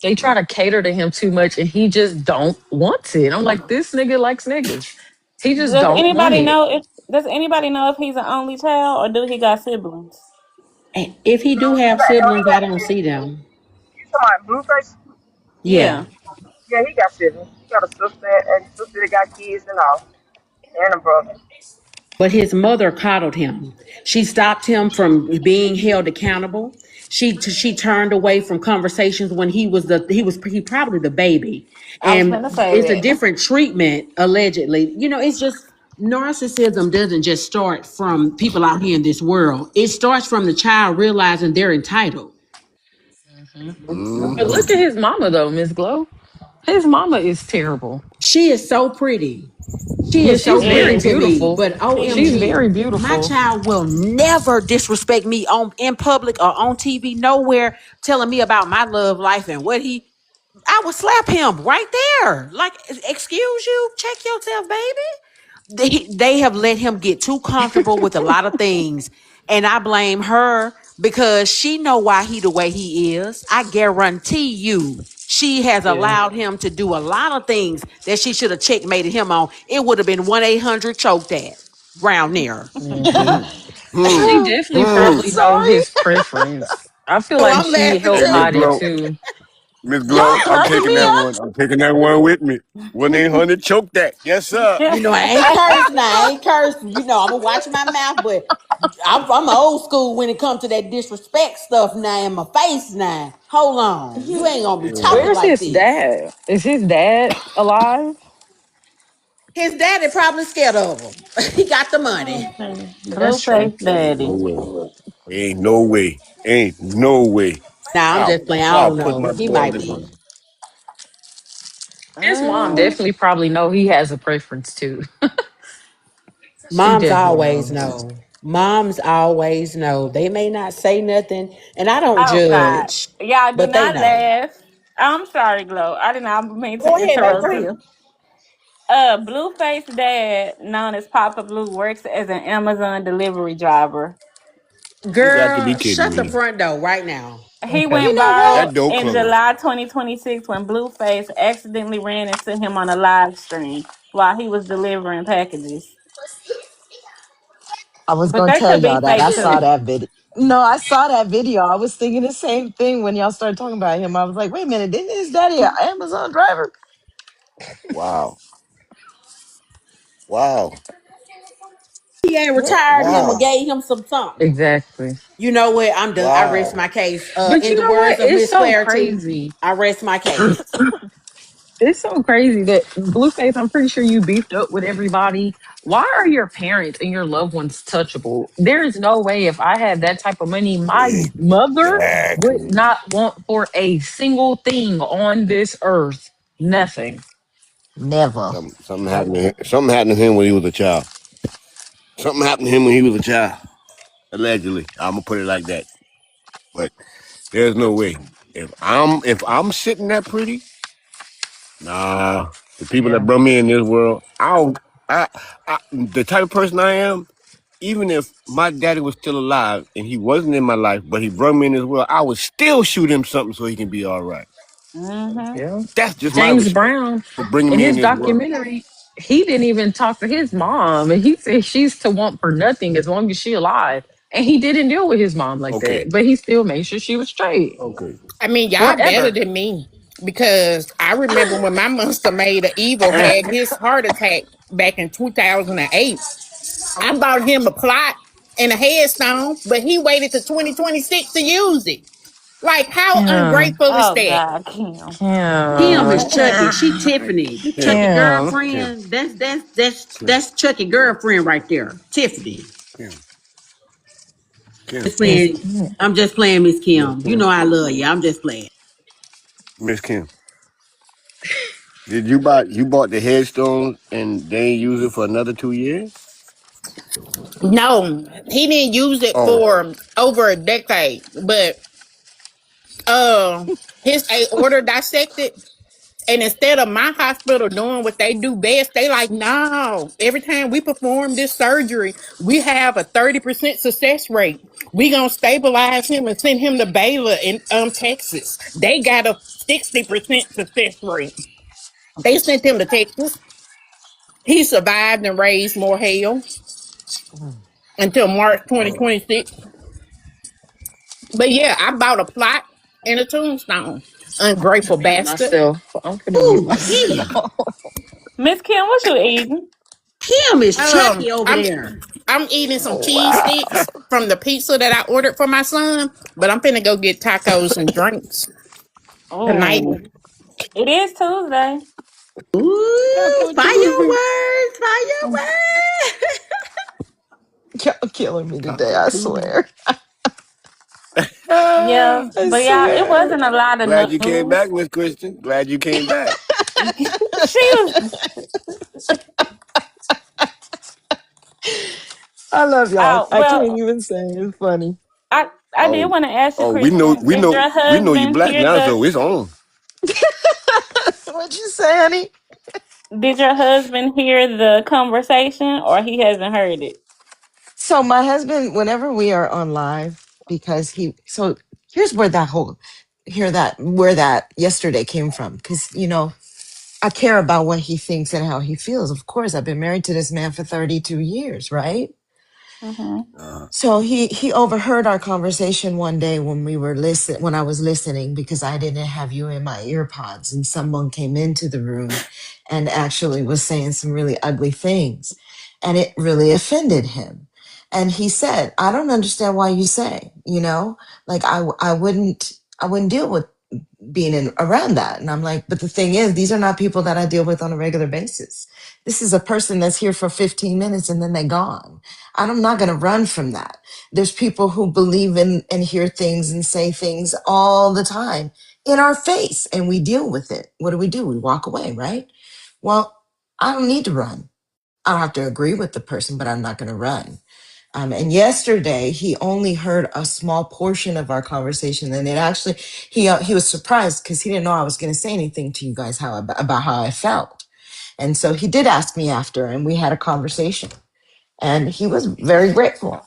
They try to cater to him too much, and he just don't want it. I'm like, this nigga likes niggas. He just don't want it. Does anybody know if he's an only child or do he got siblings? And if he do He have got, no, he siblings, I got don't see kids. them. You talking about Blueface? Yeah. Yeah. Yeah, he got siblings. He got a sister and sister that got kids and all, and a brother. But his mother coddled him. She stopped him from being held accountable. She turned away from conversations when he probably the baby, I was and gonna say it's a that. different treatment allegedly. It's just narcissism doesn't just start from people out here in this world. It starts from the child realizing they're entitled. Mhm. But Hmm. look at his mama though, Miss Glow. His mama is terrible. She is so pretty. She Yeah, is she's so She very pretty to is. me. beautiful. But She She's is. OMG, very my beautiful. child will never disrespect me on in public or on TV, nowhere, telling me about my love life and what he. I would slap him right there. Like, excuse you, check yourself, baby. They have let him get too comfortable with a lot of things, and I blame her because she know why he the way he is. I guarantee you she has Yeah. allowed him to do a lot of things that she should have checkmated him on. It would have been 1-800 choke that round there. Hmm. Hmm. She definitely Hmm. probably know Sorry. his preference. I feel Oh, like I'm she laughing helped Hey, Miss too. hide it Glow. too. Miss Y'all Glow, I'm cracking taking me that up. one. I'm taking that one with me. 1-800 choke that. Yes, sir. I ain't cursed now. I ain't cursed. I'm gonna watch my mouth, but I'm old school when it comes to that disrespect stuff now in my face now. Hold on. You ain't gonna be Yeah. talking Where's like his this. dad? Is his dad alive? His daddy probably scared of him. He got the money. That's true. Blueface Ain't daddy. no way. Ain't no way. Ain't no way. Nah, I'm just playing. I I'll don't put know. my He boy on might the be. gun. His mom definitely probably know he has a preference too. She Moms definitely always knows. know. Moms always know. They may not say nothing, and I don't Oh God. judge, Y'all do but they not know. laugh. I'm sorry, Glow. I did not mean to Go ahead, baby. Go interrupt ahead. you. Blueface dad, known as Papa Blue, works as an Amazon delivery driver. You got to be Girl, kidding shut the me. front door right now. He Okay. You went know viral what? That door in closed. July 2026 when Blueface accidentally ran into him on a live stream while he was delivering packages. I was But gonna that tell could be y'all that fake I saw too. that video. No, I saw that video. I was thinking the same thing when y'all started talking about him. I was like, wait a minute, didn't his daddy an Amazon driver? Wow. Wow. He ain't retired him or Wow. gave him some something. Exactly. You know what? I'm done. I rest Wow. my case. But In you the know words what? of It's Miss so Clarity, crazy. I rest my case. It's so crazy that Blueface, I'm pretty sure you beefed up with everybody. Why are your parents and your loved ones touchable? There is no way if I had that type of money, my mother would Exactly. not want for a single thing on this earth. Nothing. Never. Something happened to him. Something happened to him when he was a child. Something happened to him when he was a child. Allegedly, I'm gonna put it like that. But there's no way. If I'm sitting that pretty, nah. The people that Yeah. brought me in this world, the type of person I am. Even if my daddy was still alive and he wasn't in my life, but he brought me in this world, I would still shoot him something so he can be all right. Mm-hmm. Yeah. That's just my James respect Brown, for bringing in me in his this world. documentary, he didn't even talk to his mom. And he said she's to want for nothing as long as she alive. And he didn't deal with his mom like Okay. that. But he still made sure she was straight. Okay. I mean, y'all better Forever. than me because I remember when my monster made an evil had his heart attack back in 2008. I bought him a plot and a headstone, but he waited to 2026 to use it. Like, how Kim. ungrateful is Oh that? God, Kim. Kim is Kim. Chucky. She Tiffany. Kim. Chucky Kim. Kim. girlfriend. Kim. That's Chucky girlfriend right there. Tiffany. Kim. Kim. Just Miss playing. Kim. I'm just playing Miss Miss Kim. You Kim. know I love you. I'm just playing. Miss Kim. Did you bought the headstone and they ain't use it for another 2 years? No, he didn't use it Oh. for over a decade, but his aorta dissected. And instead of my hospital doing what they do best, they like, no, every time we perform this surgery, we have a 30% success rate. We gonna stabilize him and send him to Baylor in Texas. They got a 60% success rate. They sent him to Texas. He survived and raised more hell until March Oh. 2026. But yeah, I bought a plot and a tombstone. I'm Ungrateful gonna mute bastard. myself. I'm gonna mute Ooh, myself. Kim. Miss Kim, what you eating? Kim is Um, Chucky over I'm there. I'm eating some Oh, cheese wow. sticks from the pizza that I ordered for my son, but I'm finna go get tacos and drinks tonight. Oh, it is Tuesday. Ooh, Taco Tuesday. fireworks, fireworks. Y'all killing me today, Taco I Tuesday. swear. Yeah, I but yeah, it swear. wasn't a lot Glad you of came news. back, Miss Christian. Glad you came back. She was. I love y'all. I can't Well, even say it. It's funny. I did Oh. want to ask you, Oh, Christian. Did your we know you husband black hear now, the? so it's on. What'd you say, honey? Did your husband hear the conversation, or he hasn't heard it? So my husband, whenever we are on live, because so here's where where that yesterday came from. Because, I care about what he thinks and how he feels. Of course, I've been married to this man for 32 years, right? Mm-hmm. So he overheard our conversation one day when when I was listening because I didn't have you in my ear pods and someone came into the room and actually was saying some really ugly things and it really offended him. And he said, "I don't understand why you say, like I wouldn't deal with being around that." And I'm like, but the thing is, these are not people that I deal with on a regular basis. This is a person that's here for 15 minutes and then they're gone. I'm not going to run from that. There's people who believe in and hear things and say things all the time in our face and we deal with it. What do? We walk away, right? Well, I don't need to run. I don't have to agree with the person, but I'm not going to run. And yesterday, he only heard a small portion of our conversation, and it actually he was surprised because he didn't know I was going to say anything to you guys about how I felt, and so he did ask me after, and we had a conversation, and he was very grateful.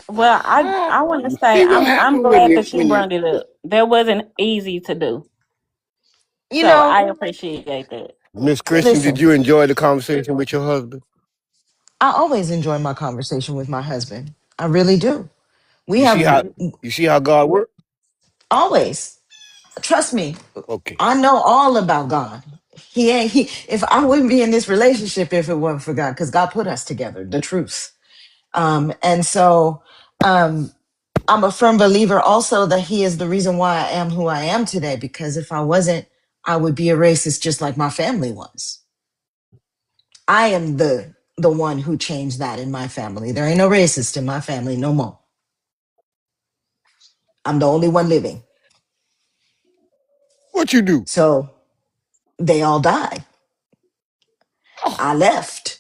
Well, I want to You say see what I'm happened when glad you that you brought it up. That wasn't easy to do, You so I know, appreciate that. Miss Christian, did listen, you enjoy the conversation with your husband? I always enjoy my conversation with my husband. I really do. We You see have how you see how God works? always trust me. Okay. I know all about God. If I wouldn't be in this relationship if it wasn't for God, because God put us together, the truth. And so um I'm a firm believer also that he is the reason why I am who I am today, because if I wasn't, I would be a racist just like my family was. I am the one who changed that in my family. There ain't no racist in my family no more. I'm the only one living. What you do? So they all died. Oh, I left.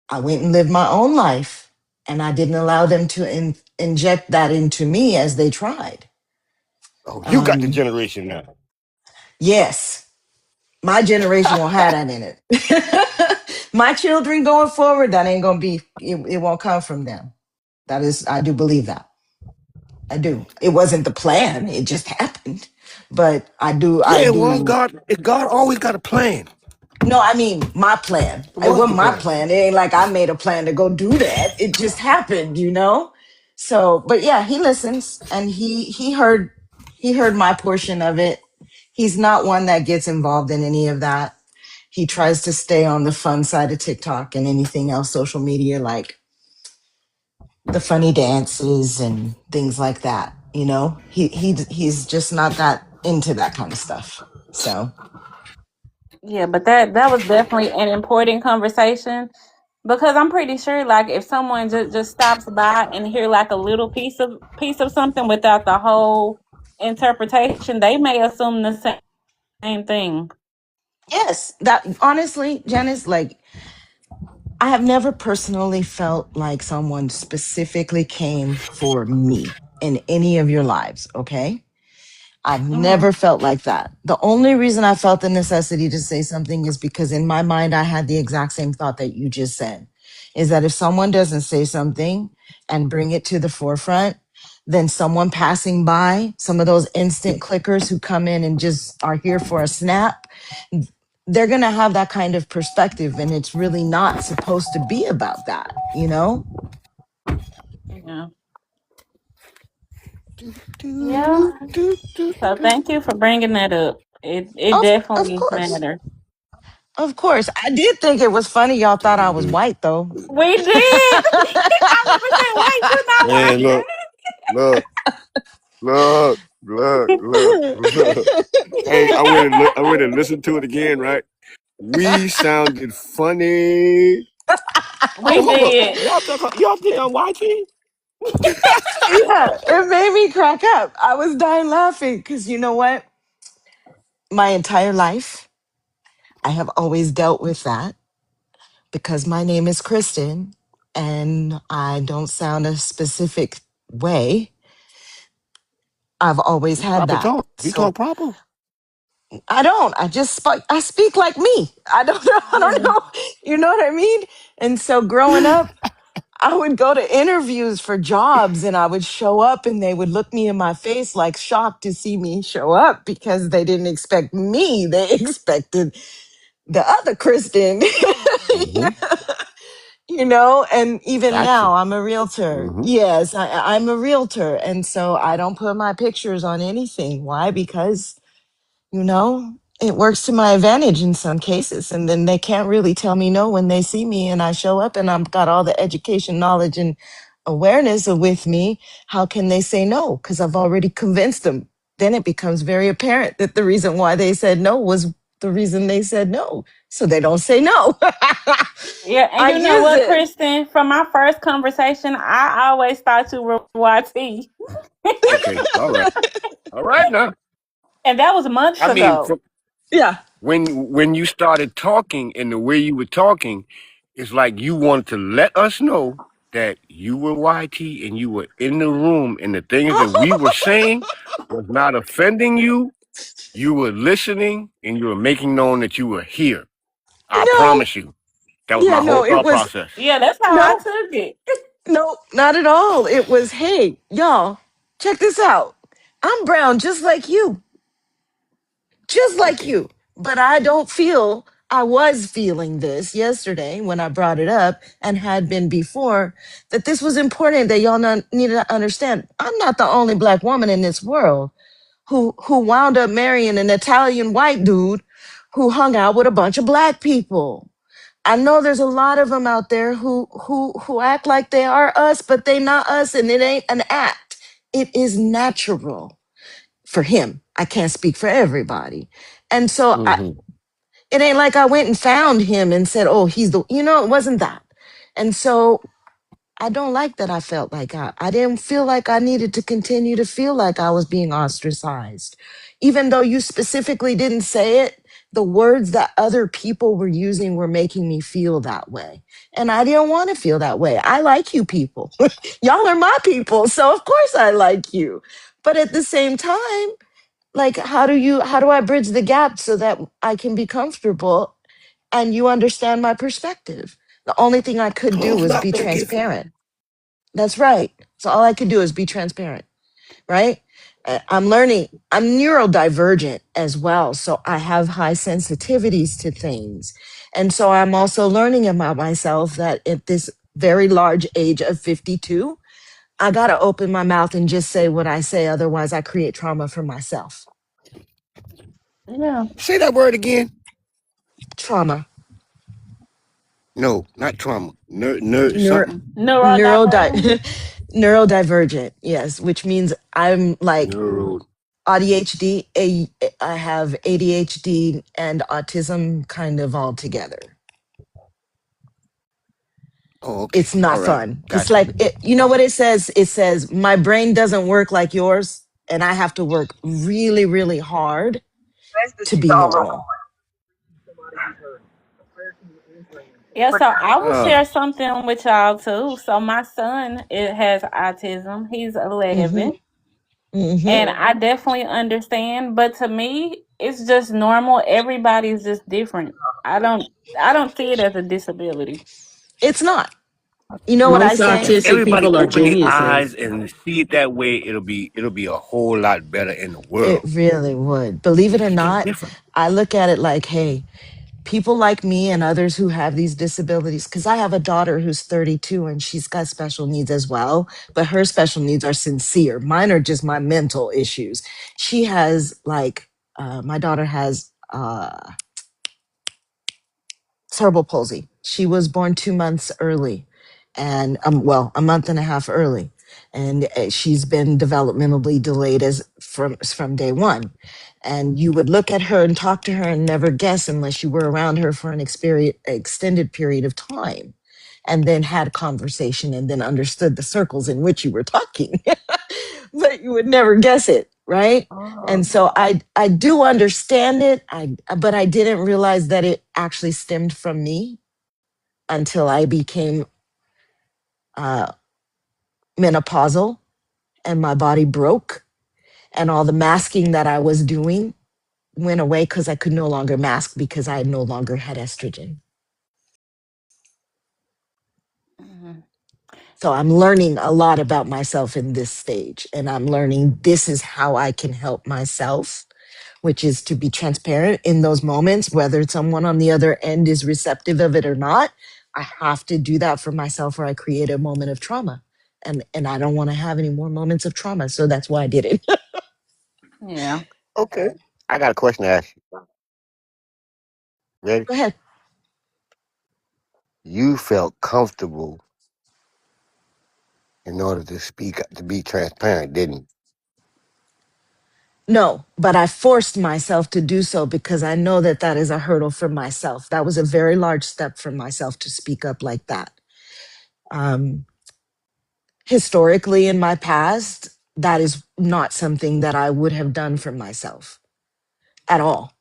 I went and lived my own life. and I didn't allow them to inject that into me as they tried. Oh, you got the Um, generation now. yes, my generation won't have that in it. My children going forward, that ain't gonna be. It won't come from them. That is, I do believe that. I do. It wasn't the plan; it just happened. But I do. I Yeah, it was do. God. God always got a plan. No, I mean my plan. It It was the wasn't my plan. plan. It ain't like I made a plan to go do that. It just happened, you know? So, but yeah, he listens and he heard my portion of it. He's not one that gets involved in any of that. He tries to stay on the fun side of TikTok and anything else social media like the funny dances and things like that, you know? He's just not that into that kind of stuff. So, Yeah, but that was definitely an important conversation because I'm pretty sure like if someone just stops by and hear like a little piece of something without the whole interpretation, they may assume the same thing. yes, that honestly, Janice, like I have never personally felt like someone specifically came for me in any of your lives, okay? I've Hmm. never felt like that. The only reason I felt the necessity to say something is because in my mind, I had the exact same thought that you just said is that if someone doesn't say something and bring it to the forefront, then someone passing by, some of those instant clickers who come in and just are here for a snap, they're going to have that kind of perspective. And it's really not supposed to be about that, you know? Yeah. Do, Yeah. do, do, do, So do. thank you for bringing that up. It Of definitely course. matters. Of course. I did think it was funny y'all thought I was white, though. We did. I remember saying, "Wait, you're not Man, white." look, look. Hey, I went and listened to it again, right? We sounded funny. Oh, We hold up. did. Y'all think I'm YT? Yeah, it made me crack up. I was dying laughing because you know what? My entire life, I have always dealt with that because my name is Kristen and I don't sound a specific way. I've always had Proper that. talk. He talk So proper. I don't. I speak like me. I don't know. I don't Yeah. know. You know what I mean? And so growing up, I would go to interviews for jobs and I would show up and they would look me in my face like shocked to see me show up because they didn't expect me. They expected the other Kristen. Mm-hmm. You know, and even Gotcha. now I'm a realtor. Mm-hmm. Yes, I'm a realtor. And so I don't put my pictures on anything. Why? Because you know, it works to my advantage in some cases. And then they can't really tell me no when they see me and I show up and I've got all the education, knowledge, and awareness with me. How can they say no? Because I've already convinced them. Then it becomes very apparent that the reason why they said no was the reason they said no. So they don't say no. Yeah, and I you know use what, it. Kristen? From my first conversation, I always thought you were YT, Okay. All right. All right now. and that was months I mean, ago. Yeah. when you started talking and the way you were talking, it's like you wanted to let us know that you were YT and you were in the room and the things that we were saying was not offending you. You were listening and you were making known that you were here. I No. promise you. That was Yeah, my whole no, it thought was process. Yeah, that's how I no, took it. no, not at all. It was, hey, y'all, check this out. I'm brown just like you, just like Okay. you. But I don't feel I was feeling this yesterday when I brought it up and had been before that this was important that y'all needed to understand. I'm not the only black woman in this world who wound up marrying an Italian white dude who hung out with a bunch of black people. I know there's a lot of them out there who act like they are us, but they not us, and it ain't an act. It is natural for him. I can't speak for everybody. And so Mm-hmm. it ain't like I went and found him and said, oh, he's the, you know, it wasn't that. And so I don't like that I felt like I didn't feel like I needed to continue to feel like I was being ostracized. Even though you specifically didn't say it, the words that other people were using were making me feel that way. And I didn't want to feel that way. I like you people. Y'all are my people. So of course I like you. But at the same time, like how do I bridge the gap so that I can be comfortable and you understand my perspective? The only thing I could do Close was mouth be don't get fed. transparent. That's right. So all I could do is be transparent, right? I'm learning. I'm neurodivergent as well. So I have high sensitivities to things. And so I'm also learning about myself that at this very large age of 52, I got to open my mouth and just say what I say. Otherwise, I create trauma for myself. Yeah. Say that word again. Trauma. No, not trauma. Neuro, Something. Neurodivergent. neurodi- neurodivergent. Yes, which means I'm like Neuro. ADHD. I have ADHD and autism kind of all together. Oh, okay. It's not All right. fun. It's Got you. like you know what it says? It says my brain doesn't work like yours, and I have to work really, really hard to be normal. Yeah, so I will Uh, share something with y'all too. So my son, it has autism. He's Mm-hmm. 11, Mm-hmm. and I definitely understand. But to me, it's just normal. Everybody's just different. I don't see it as a disability. It's not. You know what I Most say? if autistic everybody people are open their geniuses. eyes and see it that way, it'll be a whole lot better in the It world. really would. Believe it or It's not, different. I look at it like, hey, people like me and others who have these disabilities, because I have a daughter who's 32 and she's got special needs as well, but her special needs are sincere. Mine are just my mental issues. She has, like, my daughter has cerebral palsy. She was born 2 months early, and well, a month and a half early, and she's been developmentally delayed as from day one. And you would look at her and talk to her and never guess unless you were around her for an extended period of time, and then had conversation and then understood the circles in which you were talking. But you would never guess it, right? And so I do understand it. But I didn't realize that it actually stemmed from me until I became uh, menopausal and my body broke, and all the masking that I was doing went away because I could no longer mask because I no longer had estrogen. Mhm. So I'm learning a lot about myself in this stage, and I'm learning this is how I can help myself, which is to be transparent in those moments, whether someone on the other end is receptive of it or not. I have to do that for myself or I create a moment of trauma. And I don't want to have any more moments of trauma. So that's why I did it. Yeah. Okay. I got a question to ask you. Ready? Go ahead. You felt comfortable in order to speak to be transparent, didn't you? No, but I forced myself to do so because I know that that is a hurdle for myself. That was a very large step for myself to speak up like that. Um, Historically, in my past, that is not something that I would have done for myself at all.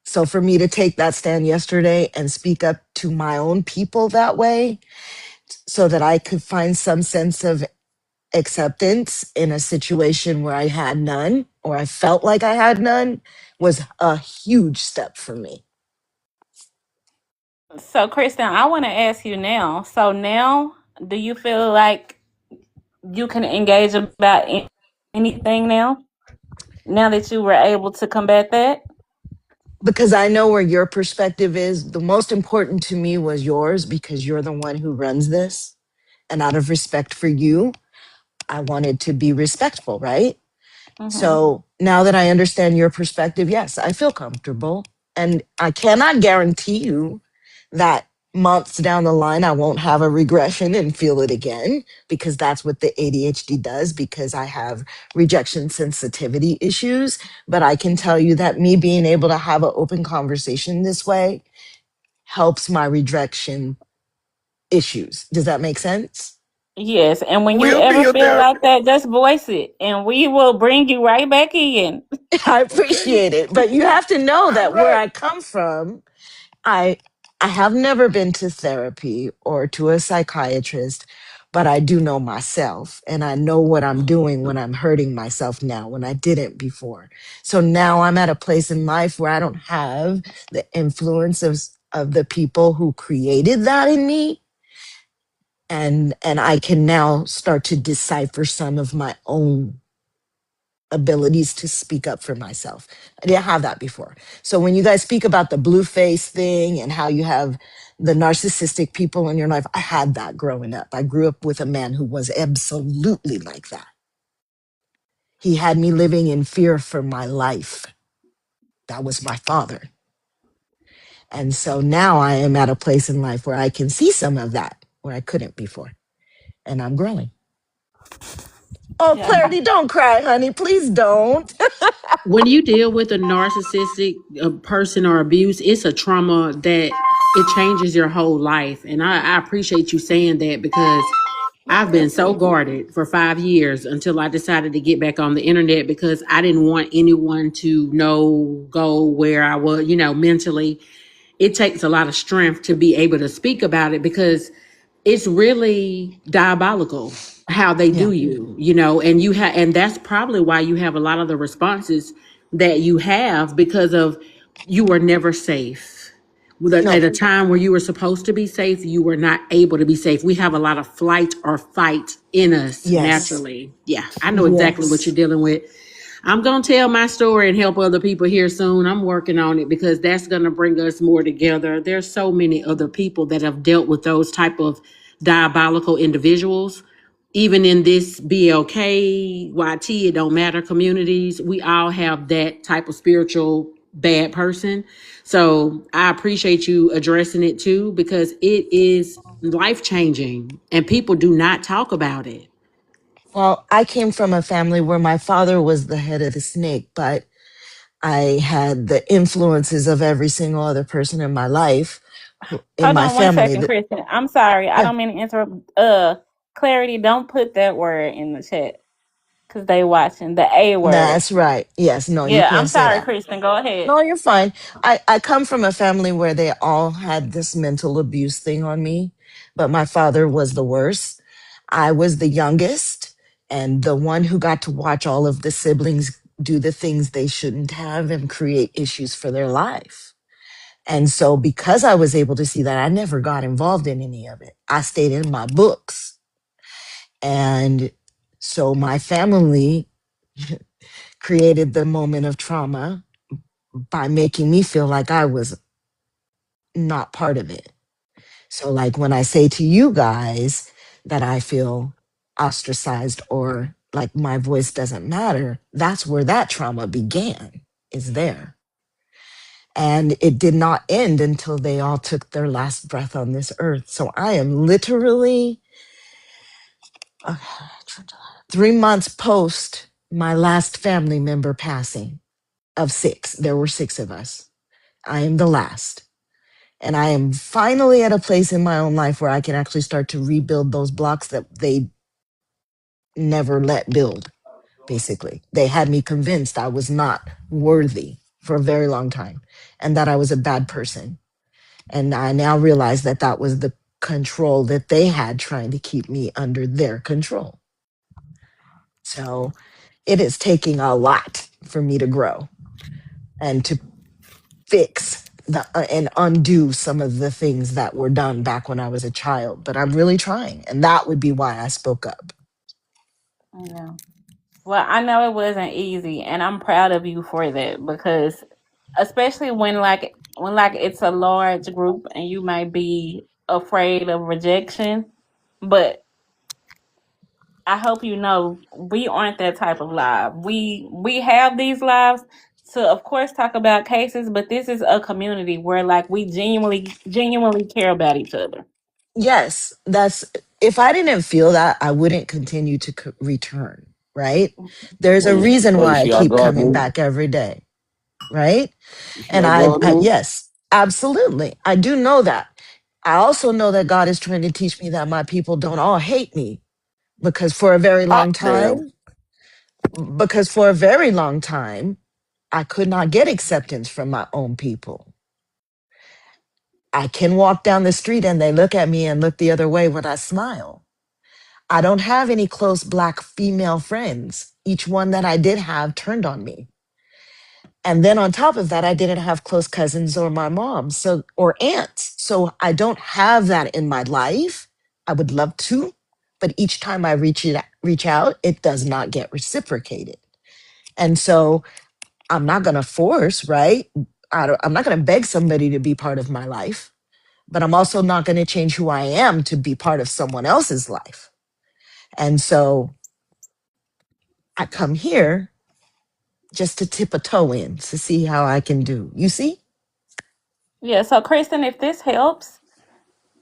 So for me to take that stand yesterday and speak up to my own people that way so that I could find some sense of acceptance in a situation where I had none or I felt like I had none was a huge step for me. So, Kristen, I want to ask you now. So now, do you feel like you can engage about anything now? Now that you were able to combat that? Because I know where your perspective is. The most important to me was yours because you're the one who runs this. And out of respect for you, I wanted to be respectful, right? Mm-hmm. So now that I understand your perspective, yes, I feel comfortable. And I cannot guarantee you that months down the line, I won't have a regression and feel it again, because that's what the ADHD does, because I have rejection sensitivity issues. But I can tell you that me being able to have an open conversation this way helps my rejection issues. Does that make sense? Yes, and when you We'll be ever your feel like therapist. that, just voice it, and we will bring you right back in. I Okay. appreciate it. But you have to know All that where right. I come from, I I have never been to therapy or to a psychiatrist, but I do know myself and I know what I'm doing when I'm hurting myself now when I didn't before. So now I'm at a place in life where I don't have the influence of the people who created that in me, and I can now start to decipher some of my own abilities to speak up for myself. I didn't have that before. So when you guys speak about the Blueface thing and how you have the narcissistic people in your life, I had that growing up. I grew up with a man who was absolutely like that. He had me living in fear for my life. That was my father. And so now I am at a place in life where I can see some of that where I couldn't before. And I'm growing. Oh, Yeah. Clarity, don't cry, honey. Please don't. When you deal with a narcissistic person or abuse, it's a trauma that it changes your whole life. And I appreciate you saying that because I've been so guarded for 5 years until I decided to get back on the internet because I didn't want anyone to know, go where I was, mentally. It takes a lot of strength to be able to speak about it because it's really diabolical how they Yeah. do you, and and that's probably why you have a lot of the responses that you have because of you were never safe. At No. a time where you were supposed to be safe, you were not able to be safe. We have a lot of flight or fight in us Yes. naturally. Yeah, I know exactly what you're Yes. dealing with. I'm going to tell my story and help other people here soon. I'm working on it because that's going to bring us more together. There's so many other people that have dealt with those type of diabolical individuals. Even in this BLK, YT, it don't matter communities, we all have that type of spiritual bad person. So I appreciate you addressing it too because it is life changing and people do not talk about it. Well, I came from a family where my father was the head of the snake, but I had the influences of every single other person in my life, in Hold my on one family. second, That, Kristen. I'm sorry. I yeah, don't mean to interrupt. Clarity, don't put that word in the chat because they watching the A word. that's right. Yes, no, you Yeah, I'm can't say sorry, that. Kristen. Go ahead. No, you're fine. I come from a family where they all had this mental abuse thing on me, but my father was the worst. I was the youngest and the one who got to watch all of the siblings do the things they shouldn't have and create issues for their life. And so, because I was able to see that, I never got involved in any of it. I stayed in my books. And so, my family created the moment of trauma by making me feel like I was not part of it. So, like when I say to you guys that I feel ostracized or like my voice doesn't matter, that's where that trauma began, is there. And it did not end until they all took their last breath on this earth. So I am literally uh, 3 months post my last family member passing of six. There were six of us. I am the last. And I am finally at a place in my own life where I can actually start to rebuild those blocks that they never let build, basically. They had me convinced I was not worthy for a very long time and that I was a bad person. And I now realize that that was the control that they had trying to keep me under their control. So it is taking a lot for me to grow and to fix and undo some of the things that were done back when I was a child. But I'm really trying. And that would be why I spoke up. Yeah. Well, I know it wasn't easy, and I'm proud of you for that because, especially when it's a large group and you might be afraid of rejection, but I hope you know we aren't that type of live. We have these lives to, of course, talk about cases, but this is a community where like we genuinely care about each other. Yes, that's if I didn't feel that, I wouldn't continue to return, right? There's a reason Oh, you why I see our keep dog coming move? back every day, right? You see And our dog move? yes, absolutely. I do know that. I also know that God is trying to teach me that my people don't all hate me because for a very Hot long damn. time, because for a very long time, I could not get acceptance from my own people. I can walk down the street and they look at me and look the other way when I smile. I don't have any close black female friends. Each one that I did have turned on me. And then on top of that, I didn't have close cousins or my mom, so or aunts. So I don't have that in my life. I would love to, but each time I reach out, it does not get reciprocated. And so I'm not going to force, right? I'm not going to beg somebody to be part of my life, but I'm also not going to change who I am to be part of someone else's life. And so I come here just to tip a toe in to see how I can do. You see? Yeah, so Kristen, if this helps,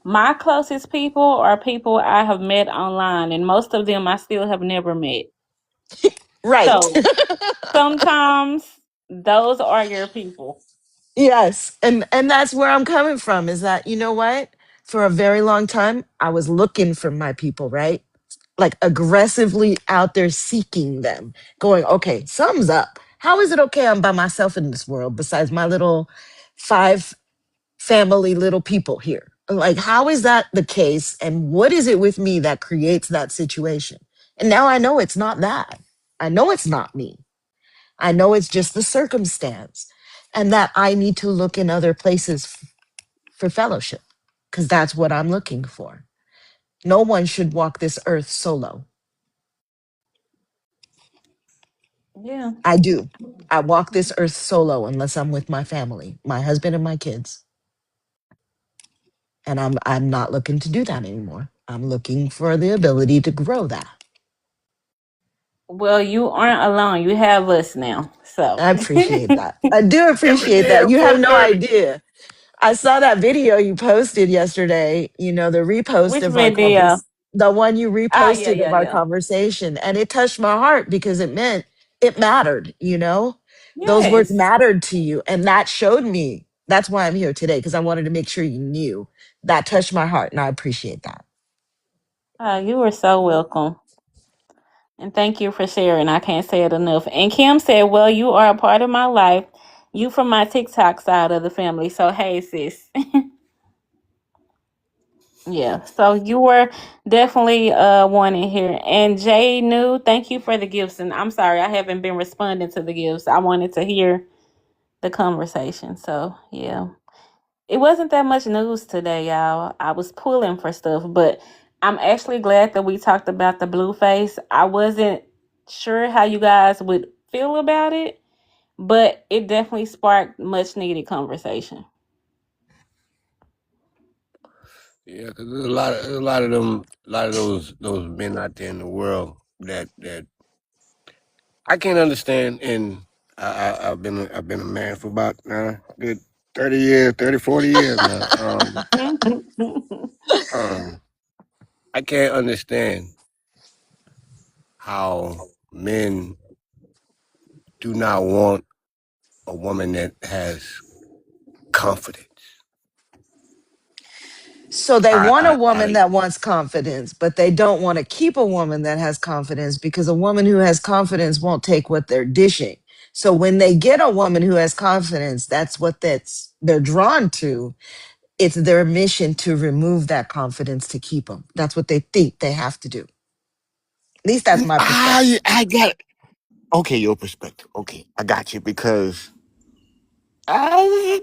my closest people are people I have met online, and most of them I still have never met. Right. So sometimes those are your people. Yes. And that's where I'm coming from is that you know what? For a very long time I was looking for my people, right? Like aggressively out there seeking them, going, okay, something's up. How is it okay I'm by myself in this world besides my little five family little people here? Like, how is that the case? And what is it with me that creates that situation? And now I know it's not that. I know it's not me. I know it's just the circumstance. And that I need to look in other places for fellowship because that's what I'm looking for. No one should walk this earth solo. Yeah. I do. I walk this earth solo unless I'm with my family, my husband and my kids. And I'm not looking to do that anymore. I'm looking for the ability to grow that. Well, you aren't alone. You have us now. So I appreciate that. I do Every appreciate that. damn You have no 4:30. idea. I saw that video you posted yesterday, you know, the repost which of our video? the one you Oh yeah, reposted of yeah, our yeah. conversation. And it touched my heart because it meant it mattered, you know? Those words Yes. mattered to you. And that showed me. That's why I'm here today, because I wanted to make sure you knew. That touched my heart, and I appreciate that. You are so welcome. And thank you for sharing. I can't say it enough. And Kim said, well, you are a part of my life. You from my TikTok side of the family. So hey sis. Yeah. So you were definitely one in here. And Jay knew, thank you for the gifts. And I'm sorry I haven't been responding to the gifts. I wanted to hear the conversation. So yeah. It wasn't that much news today, y'all. I was pulling for stuff, but I'm actually glad that we talked about the Blueface. I wasn't sure how you guys would feel about it, but it definitely sparked much needed conversation. Yeah, because there's a lot of those men out there in the world that I can't understand. And I've been a man for about good 30 years, 30, 40 years now. Um, I can't understand how men do not want a woman that has confidence. So they want a woman I that wants confidence, but they don't want to keep a woman that has confidence because a woman who has confidence won't take what they're dishing. So when they get a woman who has confidence, that's they're drawn to. It's their mission to remove that confidence to keep them. That's what they think they have to do. At least that's my perspective. I got it. Okay, your perspective. Okay, I got you because I,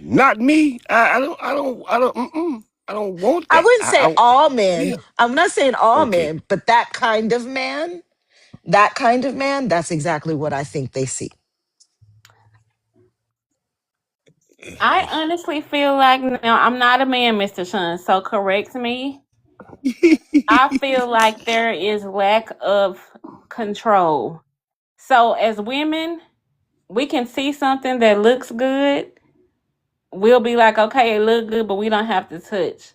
not me. I don't want I that. wouldn't say all men. Yeah. I'm not saying all Okay. men, but that kind of man, that's exactly what I think they see. I honestly feel like now I'm not a man, Mr. Sean, so correct me. I feel like there is lack of control. So as women, we can see something that looks good. We'll be like, okay, it look good, but we don't have to touch.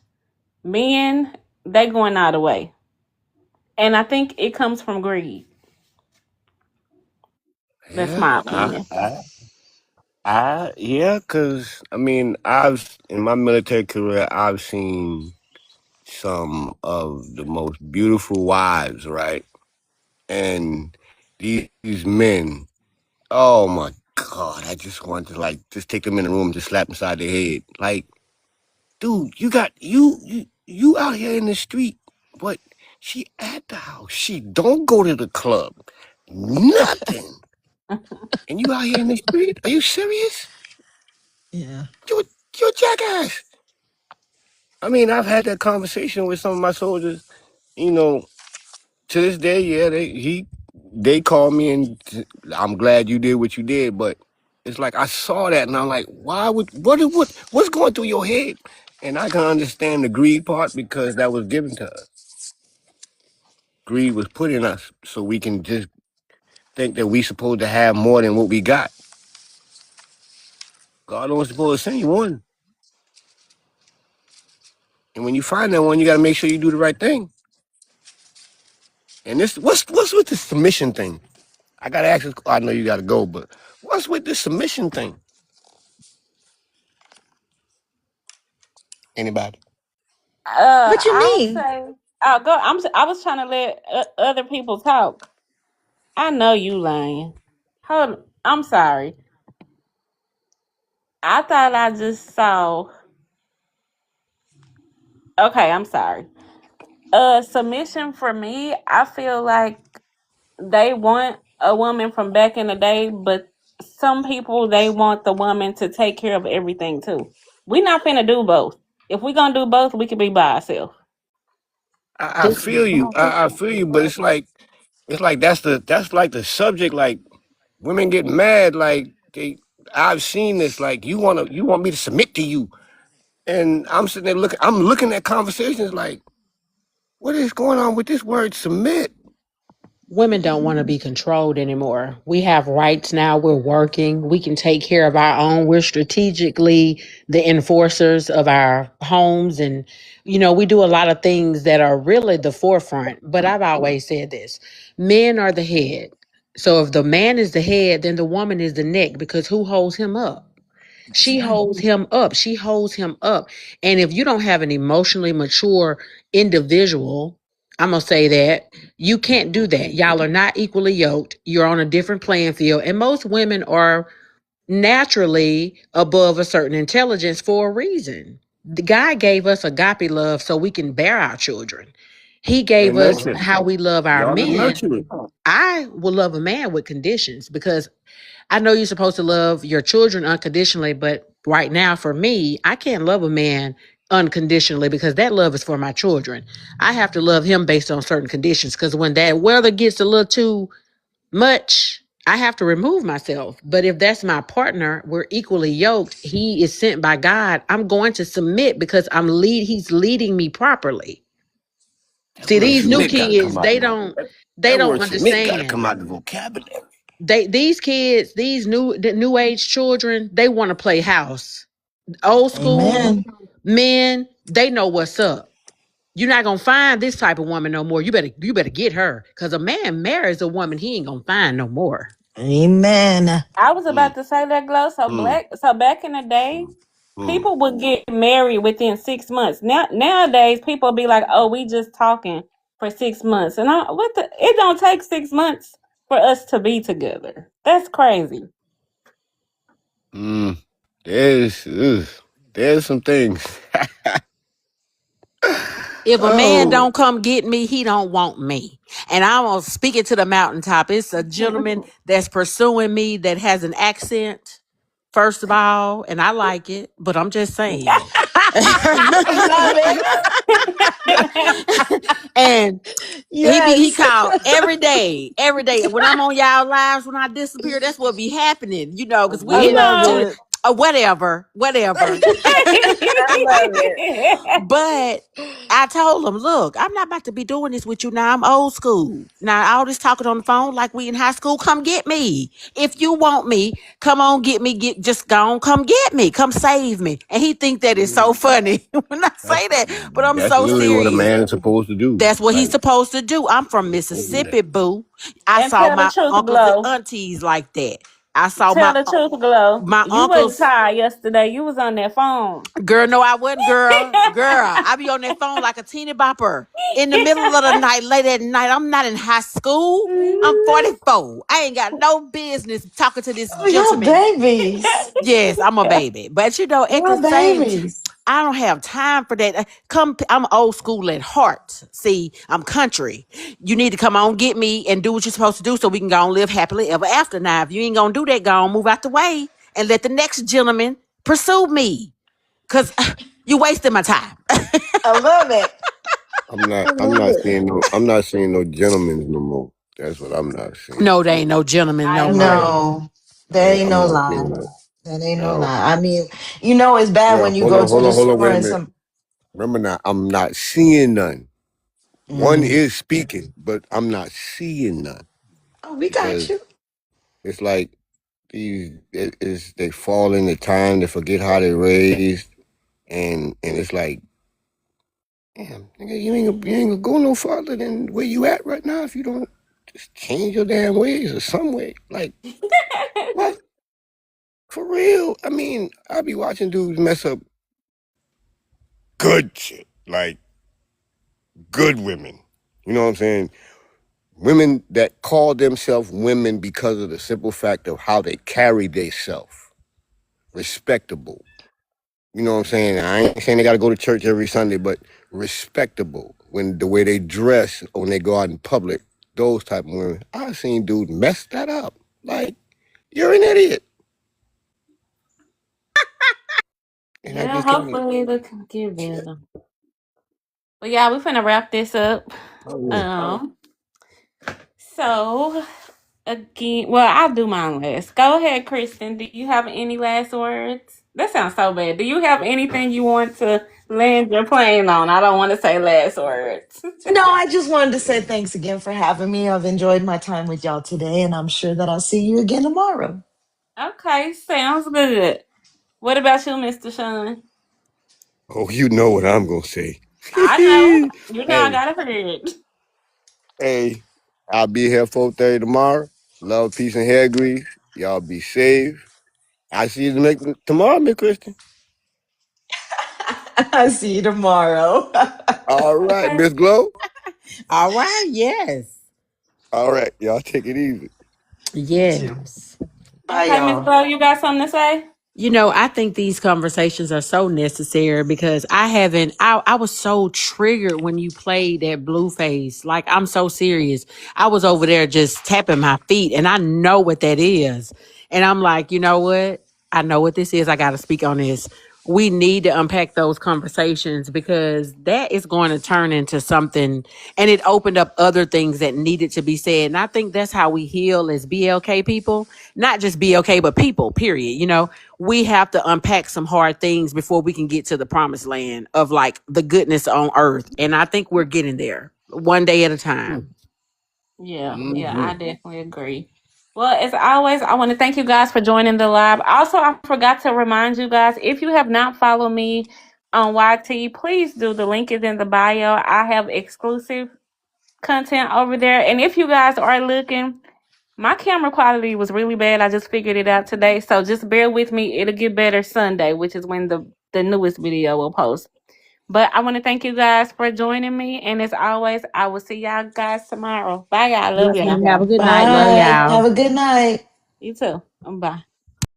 Men, they going out of the way. And I think it comes from greed. That's Yeah. my opinion. Yeah, cause I mean, I've in my military career, I've seen some of the most beautiful wives, right? And these men, oh my God, I just want to like just take them in the room and just slap them inside their head. Like, dude, you got you out here in the street, but she at the house. She don't go to the club. Nothing. And you out here in the street? Are you serious? Yeah. You you're a jackass. I mean, I've had that conversation with some of my soldiers. You know, to this day, yeah, they call me and I'm glad you did what you did, but it's like I saw that and I'm like, why would what's going through your head? And I can understand the greed part because that was given to us. Greed was put in us so we can just think that we supposed to have more than what we got. God only supposed to send you one. And when you find that one, you gotta make sure you do the right thing. And this what's with the submission thing? I gotta ask this, I know you gotta go, but what's with this submission thing? Anybody? What you I would mean? say, I'll go. I was trying to let other people talk. I know you lying. Hold. I'm sorry. I thought I just saw. Okay, I'm sorry. Submission for me, I feel like they want a woman from back in the day, but some people they want the woman to take care of everything too. We not finna do both. If we gonna do both, we can be by ourselves. I feel you. I feel you, but it's like that's like the subject. Like women get mad. Like I've seen this. Like you want me to submit to you, and I'm sitting there looking. I'm looking at conversations. Like what is going on with this word submit? Women don't want to be controlled anymore. We have rights now. We're working. We can take care of our own. We're strategically the enforcers of our homes. And, we do a lot of things that are really the forefront. But I've always said this: men are the head. So if the man is the head, then the woman is the neck, because who holds him up? That's She right. holds him up. She holds him up. And if you don't have an emotionally mature individual, I'm going to say that you can't do that. Y'all are not equally yoked. You're on a different playing field. And most women are naturally above a certain intelligence for a reason. The guy gave us agape love so we can bear our children. He gave And us nurture. how we love our Y'all the men. nurturer. I will love a man with conditions, because I know you're supposed to love your children unconditionally, but right now for me, I can't love a man unconditionally, because that love is for my children. I have to love him based on certain conditions, because when that weather gets a little too much, I have to remove myself. But if that's my partner, we're equally yoked. He is sent by God. I'm going to submit because he's leading me properly. That See, word these new submit gotta come kids, out. they That don't word submit gotta understand. come out the vocabulary. These kids, the new age children, they want to play house. Old school Amen. men, they know what's up. You're not gonna find this type of woman no more. You better get her, because a man marries a woman he ain't gonna find no more. Amen. I was Mm, about to say that, Glow. mm, So back in the day, mm. people would get married within 6 months. Nowadays, people be like, "Oh, we just talking for 6 months," and it don't take 6 months for us to be together. That's crazy. Mm. There's some things. If a man Oh, don't come get me, he don't want me. And I'm gonna speak it to the mountaintop. It's a gentleman that's pursuing me that has an accent, first of all, and I like it, but I'm just saying. Love it. And he Yes. called every day, every day. When I'm on y'all lives, when I disappear, that's what be happening, because we I hit love to it. whatever. I love it. But I told him, look, I'm not about to be doing this with you now. I'm old school. Now, all this talking on the phone like we in high school, come get me. If you want me, come on, get me. Just go on, come get me. Come save me. And he think that is so funny when I that's say that. But I'm that's so literally what a serious. man is supposed to do. That's what he's Like, supposed to do. I'm from supposed to do that. Mississippi, boo. I And saw tell the my truth, uncles and Glow. aunties like that. I saw Tell the truth, Glow. my You wasn't uncles. tired yesterday. You was on that phone. Girl, no, I wasn't, girl, I be on that phone like a teeny bopper in the middle of the night, late at night. I'm not in high school. I'm 44. I ain't got no business talking to this Oh, y'all gentleman. babies. Yes, I'm a baby. But at the Y'all same time, babies. I don't have time for that. I'm old school at heart. See, I'm country. You need to come on, get me, and do what you're supposed to do so we can go and live happily ever after. Now, if you ain't gonna do that, go on, move out the way and let the next gentleman pursue me. Cause you wasting my time. I love it. I'm not. I I'm love not it. seeing no. I'm not seeing no gentlemen no more. That's what I'm not seeing. No, they ain't no gentleman I no more. agree. No, that ain't I'm no not lie. seeing that. That ain't no No. lie. I mean, it's bad Well, when you go to the hold on. store Wait a and minute. some. Remember now, I'm not seeing none. One Mm. is speaking, but I'm not seeing none Oh, we got because you. it's like they fall into time. They forget how they raised, and it's like, damn, nigga, you ain't gonna go no farther than where you at right now if you don't just change your damn ways or some way. Like what? For real? I mean, I be watching dudes mess up good shit, like good women. You know what I'm saying? Women that call themselves women because of the simple fact of how they carry themselves. Respectable. You know what I'm saying? I ain't saying they got to go to church every Sunday, but respectable. When the way they dress when they go out in public, those type of women. I've seen dudes mess that up. Like, you're an idiot. And I Yeah, just can't. hopefully it'll get better. But yeah, we finna wrap this up. Oh, Um, so again, well, I'll do mine last. Go ahead, Kristen. Do you have any last words? That sounds so bad. Do you have anything you want to land your plane on? I don't want to say last words. No, I just wanted to say thanks again for having me. I've enjoyed my time with y'all today, and I'm sure that I'll see you again tomorrow. Okay, sounds good. What about you, Mr. Sean? oh, you know what I'm gonna say. I know. You know I Hey, gotta hear it. hey, I'll be here 4:30 tomorrow. Love, peace, and hair grease. Y'all be safe. I see you tomorrow, Miss Christian. I'll see you tomorrow. All right, Okay. Miss Glow. All right, yes. All right, y'all take it easy. You too. Yes. Bye, Okay, Miss y'all. Glow, you got something to say? I think these conversations are so necessary because I was so triggered when you played that Blueface. Like, I'm so serious. I was over there just tapping my feet and I know what that is. And I'm like, you know what? I know what this is. I got to speak on this. We need to unpack those conversations because that is going to turn into something, and it opened up other things that needed to be said. And I think that's how we heal as BLK people, not just BLK, but people, period. We have to unpack some hard things before we can get to the promised land of like the goodness on earth. And I think we're getting there one day at a time. Yeah, Mm-hmm. I definitely agree. Well, as always, I want to thank you guys for joining the live. Also, I forgot to remind you guys, if you have not followed me on YT, please do. The link is in the bio. I have exclusive content over there. And if you guys are looking, my camera quality was really bad. I just figured it out today. So just bear with me. It'll get better Sunday, which is when the newest video will post. But I want to thank you guys for joining me. And as always, I will see y'all guys tomorrow. Bye, y'all. Love Yes, y'all. ma'am. Have a good night. Love Bye. y'all. Have a good night. You too. Bye.